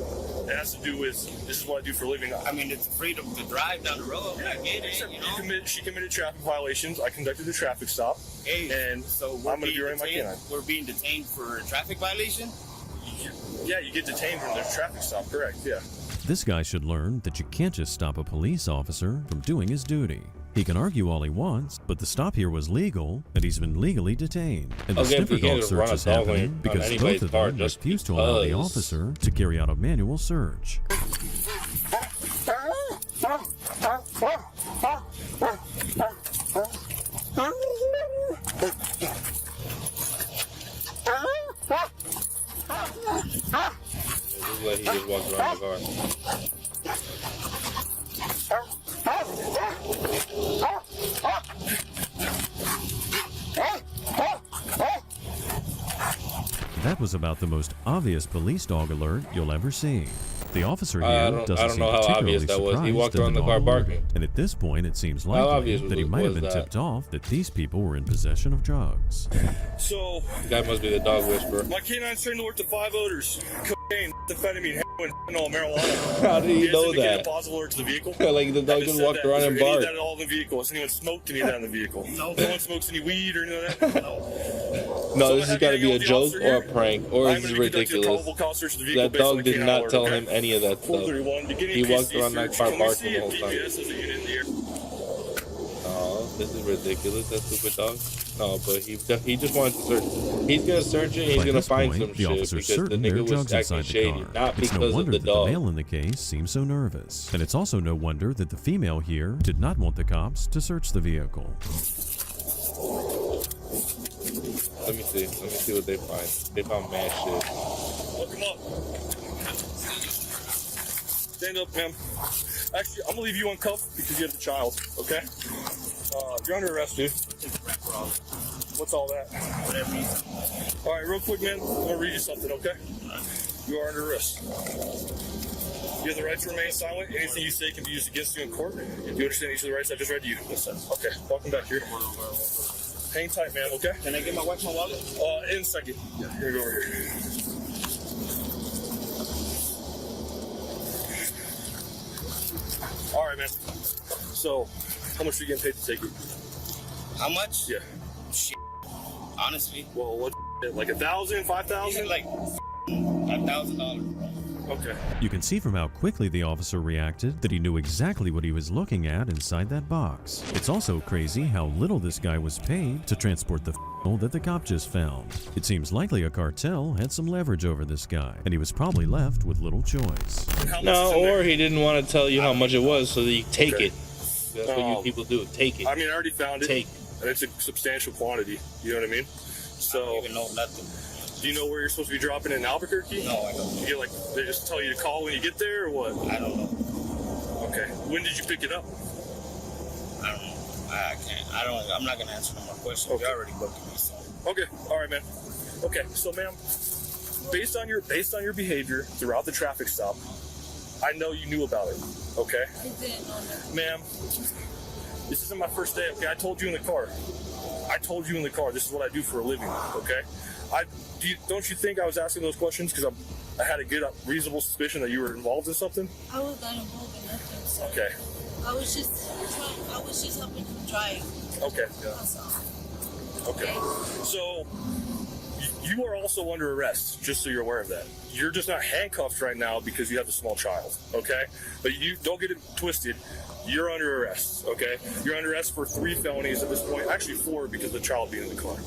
It has to do with this is what I do for a living. I mean, it's freedom to drive down the road. I get it. You know? She committed traffic violations. I conducted a traffic stop. Hey, and so I'm going to be running my canine. We're being detained for a traffic violation? Yeah, you get detained when there's a traffic stop, correct, yeah. This guy should learn that you can't just stop a police officer from doing his duty. He can argue all he wants, but the stop here was legal, and he's been legally detained. And the sniffer dog search is happening because both of them refuse to allow the officer to carry out a manual search. This is like he just walked around the car. That was about the most obvious police dog alert you'll ever see. The officer here doesn't seem particularly surprised He walked at around the car dog barking. alert. And at this point, it seems likely that he might have been tipped off that these people were in possession of drugs. So, the guy must be the dog whisperer. My canine's trained to alert to 5 odors: cocaine, methamphetamine, heroin, fentanyl, marijuana. How did he know that? A positive alert to the vehicle. Like the dog just walked around and barked. barked. That at all in the vehicle. Has anyone smoked any of that in the vehicle? No one smokes any weed or any of that? No, this has got to be a joke or a prank, or is this ridiculous? That dog did not tell him any of that stuff. He walked around that car barking the whole time. Oh, this is ridiculous. That stupid dog. No, but he just wanted to search. He's gonna search it. And he's gonna find some shit because the nigga was acting shady, not It's because no of wonder the that dog. the male in the case seems so nervous. And it's also no wonder that the female here did not want the cops to search the vehicle. Let me see what they find. They found mad shit. Look him up. Stand up, ma'am. Actually, I'm gonna leave you uncuffed because you have the child, okay? You're under arrest, dude. What's all that? Whatever you say. All right, real quick, man. I'm gonna read you something, okay? You are under arrest. You have the right to remain silent. Anything you say can be used against you in court. Do you understand each of the rights I just read to you? Yes, sir. Okay, welcome back here. Hang tight, man, okay? Can I get my wife my wallet? In a second. Yeah, here, go over here. All right, man. So, how much are you getting paid to take it? How much? Yeah. Shit. Honestly. Well, what? Like 1,000, 5,000? Like $5,000. Okay. You can see from how quickly the officer reacted that he knew exactly what he was looking at inside that box. It's also crazy how little this guy was paid to transport the that the cop just found. It seems likely a cartel had some leverage over this guy, and he was probably left with little choice. No, or he didn't want to tell you how much it was, so that you take it. That's what you people do. Take it. I mean, I already found it. Take. And it's a substantial quantity. You know what I mean? So. I don't even know nothing. Do you know where you're supposed to be dropping it in Albuquerque? No, I don't. You get like they just tell you to call when you get there, or what? I don't know. Okay. When did you pick it up? I don't know. I can't. I'm not gonna answer no more questions. Okay. You already booked me, so. Okay. All right, man. Okay. So, ma'am, based on your behavior throughout the traffic stop, I know you knew about it. Okay. I didn't know that. Ma'am, this isn't my first day. Okay. I told you in the car. This is what I do for a living. Okay. Don't you think I was asking those questions because I had a good, reasonable suspicion that you were involved in something? I was not involved in nothing, sir. Okay. I was just helping him drive. Okay. That's all. Okay. So you are also under arrest, just so you're aware of that. You're just not handcuffed right now because you have a small child, okay? But you don't get it twisted. You're under arrest, okay? You're under arrest for 3 felonies at this point. Actually 4 because of the child being in the car.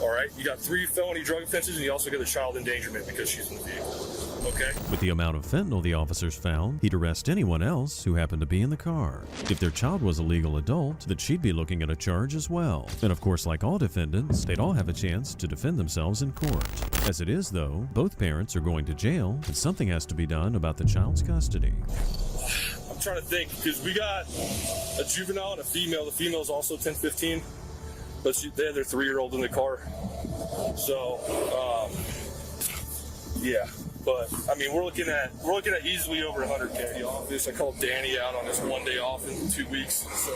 All right? You got 3 felony drug offenses, and you also get the child endangerment because she's in the vehicle, okay? With the amount of fentanyl the officers found, he'd arrest anyone else who happened to be in the car. If their child was a legal adult, then she'd be looking at a charge as well. And of course, like all defendants, they'd all have a chance to defend themselves in court. As it is, though, both parents are going to jail, and something has to be done about the child's custody. I'm trying to think, because we got a juvenile and a female. The female's also 10-15, but they had their 3-year-old in the car. So, yeah. But I mean, we're looking at easily over 100K. The office. I called Danny out on his 1 day off in 2 weeks. So,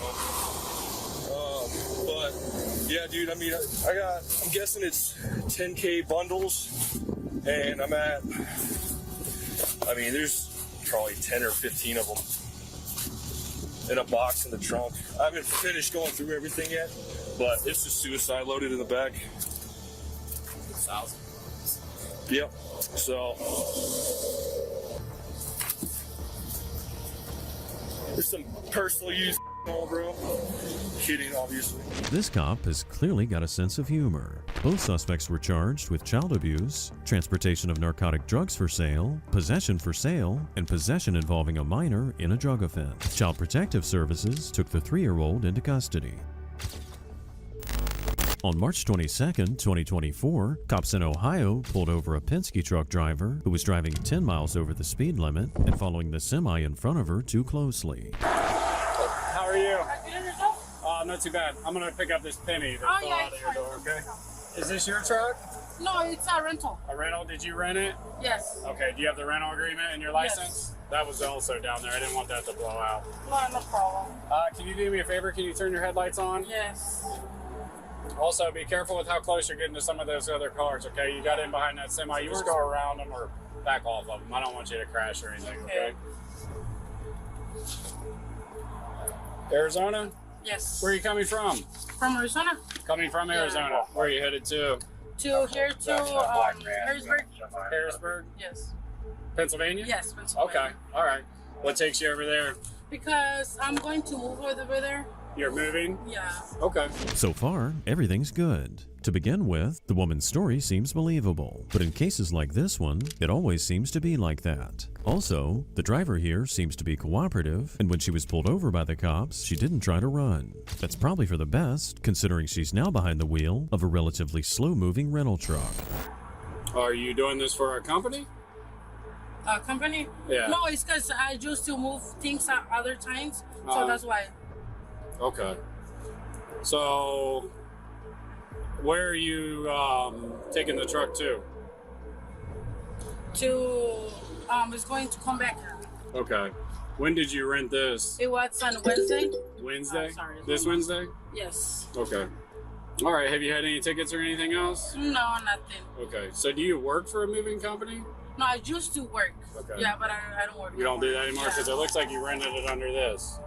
but yeah, dude. I mean, I'm guessing it's 10K bundles, and there's probably 10 or 15 of them in a box in the trunk. I haven't finished going through everything yet, but it's just suicide loaded in the back. 1,000. Yep. So there's some personal use, bro. Kidding, obviously. This cop has clearly got a sense of humor. Both suspects were charged with child abuse, transportation of narcotic drugs for sale, possession for sale, and possession involving a minor in a drug offense. Child Protective Services took the 3-year-old into custody. On March 22, 2024, cops in Ohio pulled over a Penske truck driver who was driving 10 miles over the speed limit and following the semi in front of her too closely. How are you? Not too bad. I'm gonna pick up this penny that fell out of your door, okay? Is this your truck? No, it's a rental. A rental? Did you rent it? Yes. Okay, do you have the rental agreement and your license? Yes. That was also down there. I didn't want that to blow out. No problem. Can you do me a favor? Can you turn your headlights on? Yes. Also, be careful with how close you're getting to some of those other cars, okay? You got in behind that semi. You just go around them or back off of them. I don't want you to crash or anything, okay? Arizona? Yes. Where are you coming from? From Arizona? Coming from Arizona. Where are you headed to? To here to Harrisburg. Harrisburg? Yes. Pennsylvania? Yes, Pennsylvania. Okay, all right. What takes you over there? Because I'm going to move over there. You're moving? Yeah. Okay. So far, everything's good. To begin with, the woman's story seems believable, but in cases like this one, it always seems to be like that. Also, the driver here seems to be cooperative, and when she was pulled over by the cops, she didn't try to run. That's probably for the best, considering she's now behind the wheel of a relatively slow-moving rental truck. Are you doing this for a company? A company? Yeah. No, it's because I used to move things at other times, so Uh-huh. that's why. Okay. So, where are you taking the truck to? It's going to come back. Okay. When did you rent this? It was on Wednesday. Wednesday? Sorry. This Wednesday? Yes. Okay. All right. Have you had any tickets or anything else? No, nothing. Okay. So, do you work for a moving company? No, I used to work. Okay. Yeah, but I don't work. You don't do that anymore? Yeah. Because it looks like you rented it under this.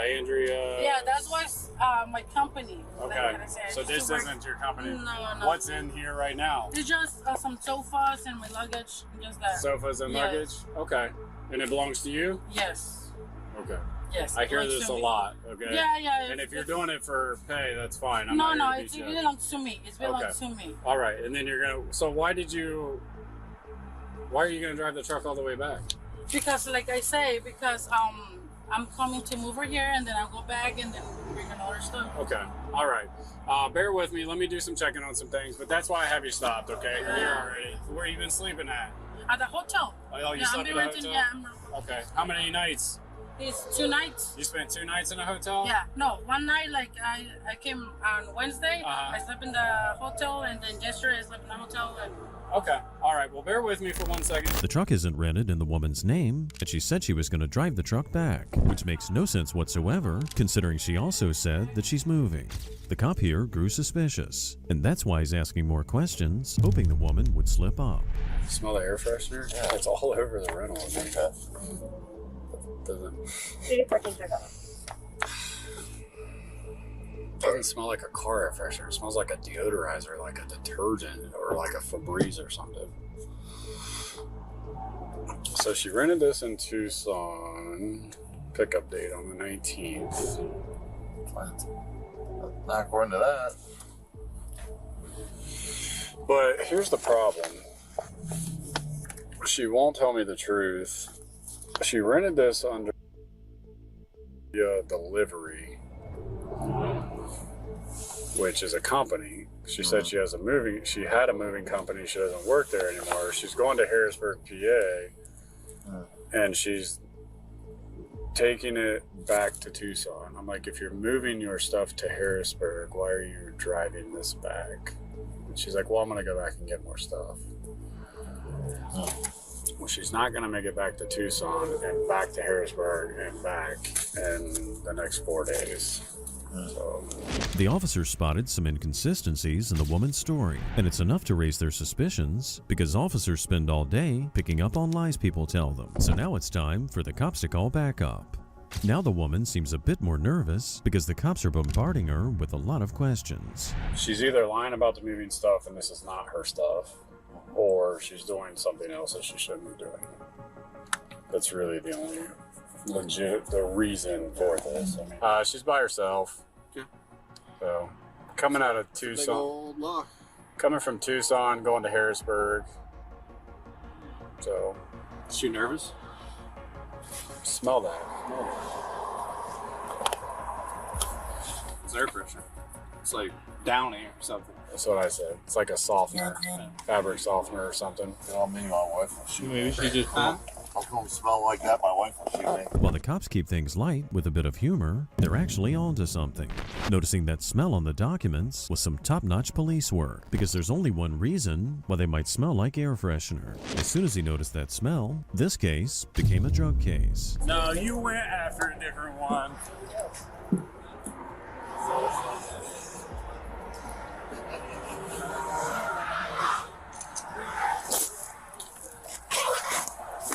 Andrea. Yeah, that was my company. Okay. Like I said, I So used this to work- isn't your company? No. What's in here right now? It's just some sofas and my luggage. Just that. Sofas and Yes. luggage? Okay. And it belongs to you? Yes. Okay. Yes. I it hear belongs this to a me. lot, okay? Yeah. And if you're doing it for pay, that's fine. I'm No, not here to it beat you up. belongs to me. It belongs Okay. to me. All right, and then you're gonna. So why are you gonna drive the truck all the way back? Because, like I say, I'm coming to move her here, and then I'll go back and then bring another stuff. Okay. All right. Bear with me. Let me do some checking on some things. But that's why I have you stopped. Okay. You're here already. Where you been sleeping at? At the hotel. Oh, you Yeah, slept I'm at the renting. hotel? Yeah, I'm. Okay. How many nights? It's 2 nights. You spent 2 nights in a hotel? Yeah, no, one night, like I came on Wednesday, Uh-huh. I slept in the hotel, and then yesterday I slept in the hotel. And Okay, all right, well, bear with me for 1 second. The truck isn't rented in the woman's name, and she said she was going to drive the truck back, which makes no sense whatsoever, considering she also said that she's moving. The cop here grew suspicious, and that's why he's asking more questions, hoping the woman would slip up. Smell the air freshener? Yeah, it's all over the rental. Doesn't smell like a car air freshener. It smells like a deodorizer, like a detergent, or like a Febreze or something. So she rented this in Tucson. Pickup date on the 19th. Not according to that. But here's the problem. She won't tell me the truth. She rented this under delivery, which is a company. She said she had a moving company. She doesn't work there anymore. She's going to Harrisburg, PA, and she's taking it back to Tucson. I'm like, if you're moving your stuff to Harrisburg, why are you driving this back? And she's like, well, I'm gonna go back and get more stuff. Well, she's not gonna make it back to Tucson and back to Harrisburg and back in the next 4 days. So. The officers spotted some inconsistencies in the woman's story, and it's enough to raise their suspicions because officers spend all day picking up on lies people tell them. So now it's time for the cops to call back up. Now the woman seems a bit more nervous because the cops are bombarding her with a lot of questions. She's either lying about the moving stuff and this is not her stuff, or she's doing something else that she shouldn't be doing. That's really the only the reason for this. I mean, she's by herself. Yeah. So coming out of Tucson, coming from Tucson, going to Harrisburg. So, is she nervous? Smell that. It's air pressure. It's like downy or something. That's what I said. It's like a softener, fabric softener or something. You know me, my wife will shoot me. Maybe she just. How come we smell like that? My wife will shoot me. While the cops keep things light with a bit of humor, they're actually onto something. Noticing that smell on the documents was some top-notch police work, because there's only one reason why they might smell like air freshener. As soon as he noticed that smell, this case became a drug case. No, you went after a different one.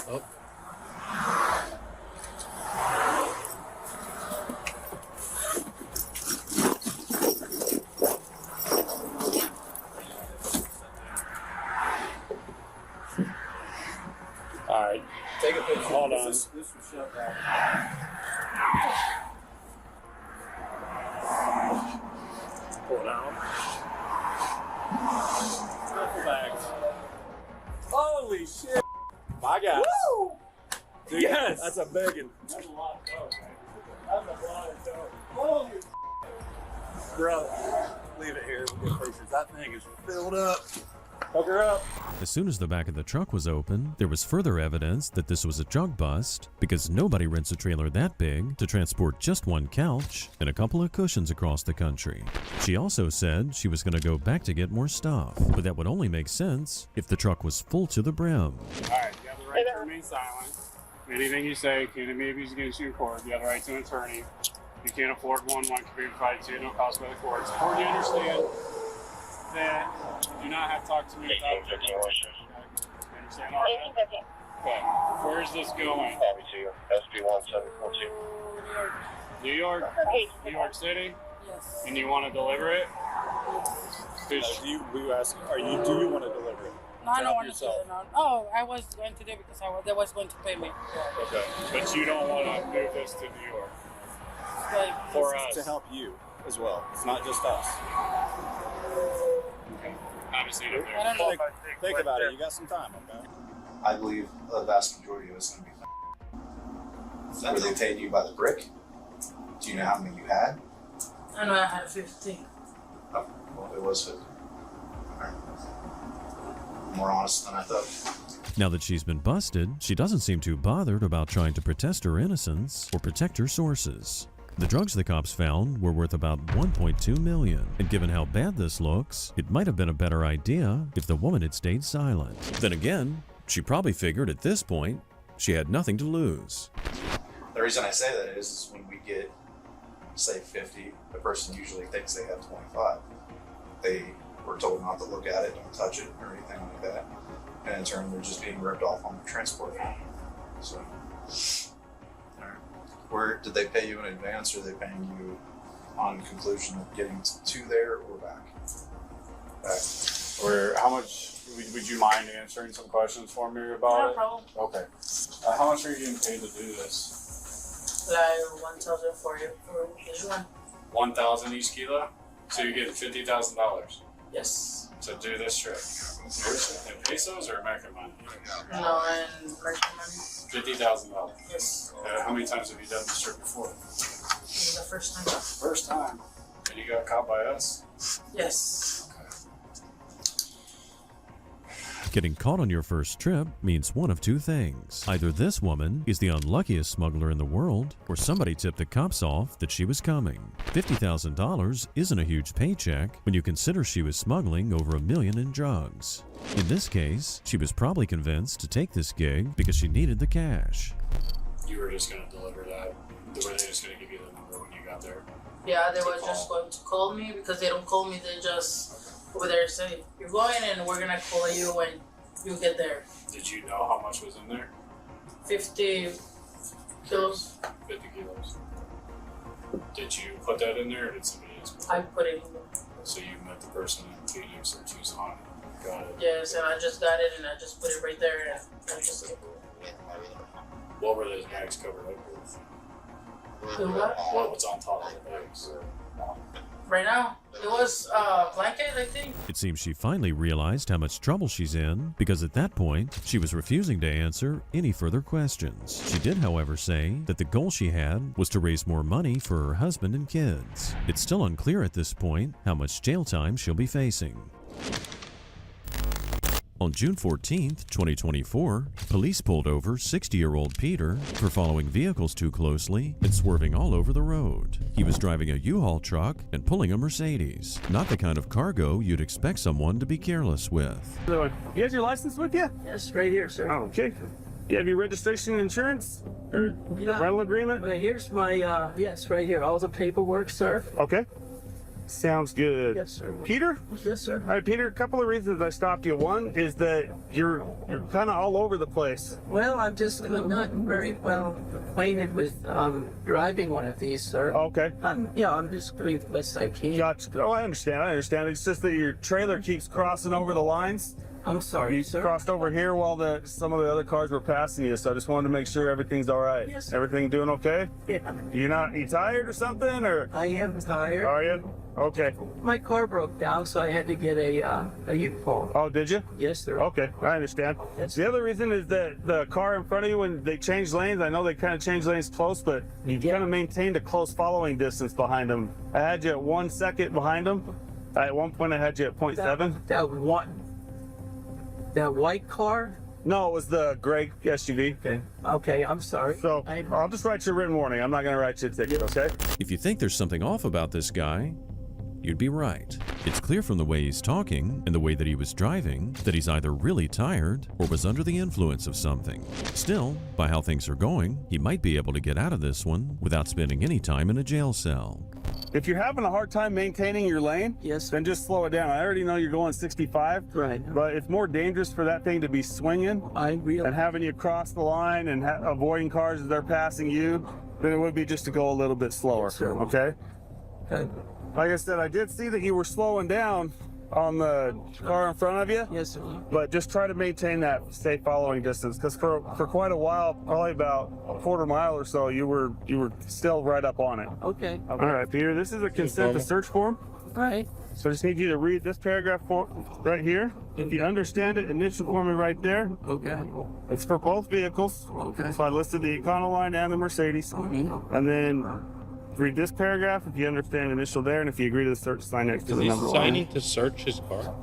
Oh. All right. Take a picture. Hold on. This will shut down. Pull it out. Duffel bags. Holy shit. My guy. Woo! Dude, Yes! That's a big one. That's a lot of dope, man. That's a lot of dope. Holy brother. Leave it here. We'll get pictures. That thing is filled up. Hook her up. As soon as the back of the truck was open, there was further evidence that this was a drug bust, because nobody rents a trailer that big to transport just one couch and a couple of cushions across the country. She also said she was going to go back to get more stuff, but that would only make sense if the truck was full to the brim. All right, you have the right to remain silent. Anything you say can be abused against you in court. You have the right to an attorney. You can't afford one can be provided to you at no cost by the courts. Or you understand that you do not have to talk to me without objection. You understand all that? Okay. Where is this going? SB1742. New York? New York City? yes. And you want to deliver it? Do you want to deliver it? No, I don't want to do it. No. Oh, I was going to do it because they was going to pay me. Okay. But you don't want to move this to New York? Like, For This us. is to help you as well. It's not just us. Okay. Have a seat up I there. don't know. Think about it. You got some time, okay? I believe the vast majority of it's going to be. Were they paying you by the brick? Do you know how many you had? I know I had 15. Oh, well, it was 50. All right. more honest than I thought. Now that she's been busted, she doesn't seem too bothered about trying to protest her innocence or protect her sources. The drugs the cops found were worth about $1.2 million, and given how bad this looks, it might have been a better idea if the woman had stayed silent. Then again, she probably figured at this point she had nothing to lose. The reason I say that is when we get, say, 50, the person usually thinks they have 25. They were told not to look at it, don't touch it, or anything like that. And in turn, they're just being ripped off on the transport fee. So, all right. Where did they pay you in advance, or are they paying you on conclusion of getting to there or back? Back. Or how much? Would you mind answering some questions for me about it? No problem. Okay. How much are you getting paid to do this? Like 1,000 for you for each one. 1,000 each kilo. So you're getting $50,000 Yes. to do this trip. In pesos or American money? No, and American money. $50,000. Yes. How many times have you done this trip before? This is the first time. First time. And you got caught by us? Yes. Getting caught on your first trip means one of two things. Either this woman is the unluckiest smuggler in the world, or somebody tipped the cops off that she was coming. $50,000 isn't a huge paycheck when you consider she was smuggling over $1 million in drugs. In this case, she was probably convinced to take this gig because she needed the cash. You were just going to deliver that? Were they just going to give you the number when you got there? Yeah, they were just going to call me because they don't call me. They just over there say, you're going and we're going to call you when you get there. Did you know how much was in there? 50 kilos. 50 kilos. Did you put that in there or did somebody else put it? I put it in there. So you met the person in Phoenix or Tucson and got it? Yes, and I just got it and I just put it right there and I just... What were those bags covered up with? What was on top of the bags? Right now, it was a blanket, I think. It seems she finally realized how much trouble she's in, because at that point, she was refusing to answer any further questions. She did, however, say that the goal she had was to raise more money for her husband and kids. It's still unclear at this point how much jail time she'll be facing. On June 14th, 2024, police pulled over 60-year-old Peter for following vehicles too closely and swerving all over the road. He was driving a U-Haul truck and pulling a Mercedes, not the kind of cargo you'd expect someone to be careless with. You have your license with you? Yes, right here, sir. Oh, okay. You have your registration and insurance? Or rental agreement? Right here's my, yes, right here. All the paperwork, sir. Okay. Sounds good. Yes, sir. Peter? Yes, sir. All right, Peter, a couple of reasons I stopped you. One is that you're kind of all over the place. Well, I'm just not very well acquainted with driving one of these, sir. Okay. I'm just doing the best I can. Gotcha. Oh, I understand. It's just that your trailer keeps crossing over the lines. I'm sorry, you sir. Crossed over here while some of the other cars were passing you, so I just wanted to make sure everything's all right. Yes. Everything doing okay? Yeah. You tired or something, or? I am tired. Are you? Okay. My car broke down, so I had to get a U-Haul. Oh, did you? Yes, sir. Okay, I understand. Yes. The other reason is that the car in front of you, when they changed lanes, I know they kind of changed lanes close, but you kind of maintained a close following distance behind them. I had you at 1 second behind them. At one point, I had you at 0.7. That white car? No, it was the gray SUV. Okay, I'm sorry. So I'll just write you a written warning. I'm not going to write you a ticket, okay? If you think there's something off about this guy, you'd be right. It's clear from the way he's talking and the way that he was driving that he's either really tired or was under the influence of something. Still, by how things are going, he might be able to get out of this one without spending any time in a jail cell. If you're having a hard time maintaining your lane, yes, then just slow it down. I already know you're going 65, right? But it's more dangerous for that thing to be swinging and having you cross the line and avoiding cars as they're passing you than it would be just to go a little bit slower. Yes, sir. Okay? Okay. Like I said, I did see that you were slowing down on the car in front of you. Yes, sir. But just try to maintain that safe following distance, because for quite a while, probably about a quarter mile or so, you were still right up on it. Okay. All right, Peter, this is a consent to search form. All right. So I just need you to read this paragraph right here. If you understand it, initial for me right there. Okay. It's for both vehicles. Okay. So I listed the Econoline and the Mercedes. Mm-hmm. And then read this paragraph if you understand initial there, and if you agree to the search, sign next to the number. Is he signing to search his car?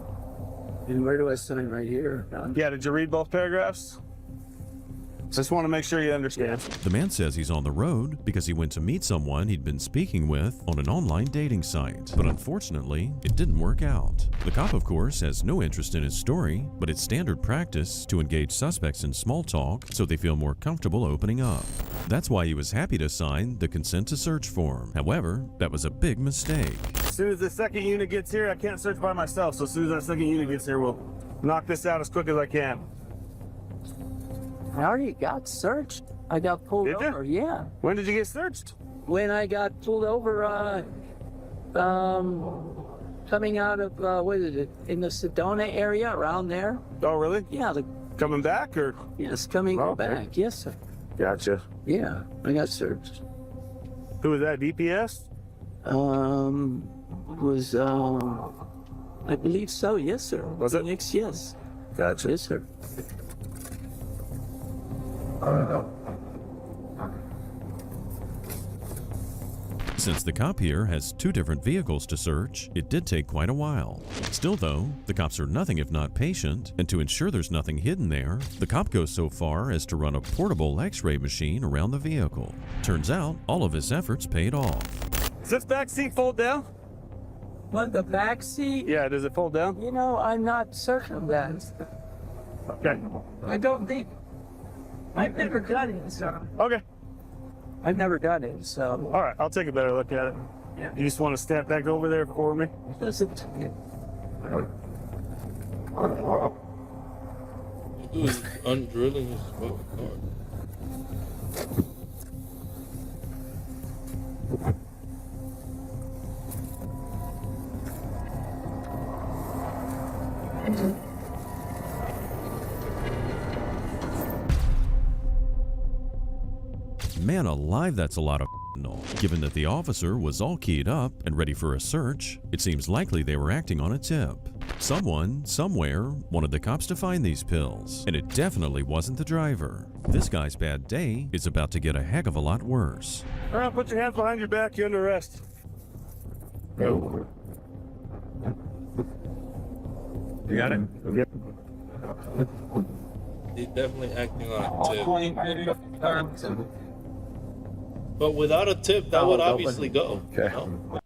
And where do I sign right here? Yeah, did you read both paragraphs? Just want to make sure you understand. The man says he's on the road because he went to meet someone he'd been speaking with on an online dating site. But unfortunately, it didn't work out. The cop, of course, has no interest in his story, but it's standard practice to engage suspects in small talk so they feel more comfortable opening up. That's why he was happy to sign the consent to search form. However, that was a big mistake. As soon as the second unit gets here, I can't search by myself. So as soon as that second unit gets here, we'll knock this out as quick as I can. I already got searched. I got pulled over. Yeah. When did you get searched? When I got pulled over, coming out of what is it? In the Sedona area, around there. Oh, really? Yeah. Coming back, or? Yes, coming back. Yes, sir. Gotcha. Yeah, I got searched. Who was that? DPS? Was I believe so. Yes, sir. Was it? Phoenix, yes. Gotcha. Yes, sir. Since the cop here has 2 different vehicles to search, it did take quite a while. Still though, the cops are nothing if not patient, and to ensure there's nothing hidden there, the cop goes so far as to run a portable x-ray machine around the vehicle. Turns out, all of his efforts paid off. Does this back seat fold down? What, the back seat? Yeah, does it fold down? You know, I'm not certain of that. Okay. I don't think. I've never done it, so. Okay. I've never done it, so. All right, I'll take a better look at it. Yeah. You just want to step back over there for me? Doesn't. He's undrilling his fucking car. Man alive, that's a lot of noise. Given that the officer was all keyed up and ready for a search, it seems likely they were acting on a tip. Someone, somewhere, wanted the cops to find these pills, and it definitely wasn't the driver. This guy's bad day is about to get a heck of a lot worse. All right, put your hands behind your back, you're under arrest. You got it? Yep. He's definitely acting on a tip. But without a tip, that would obviously go. Okay. You know?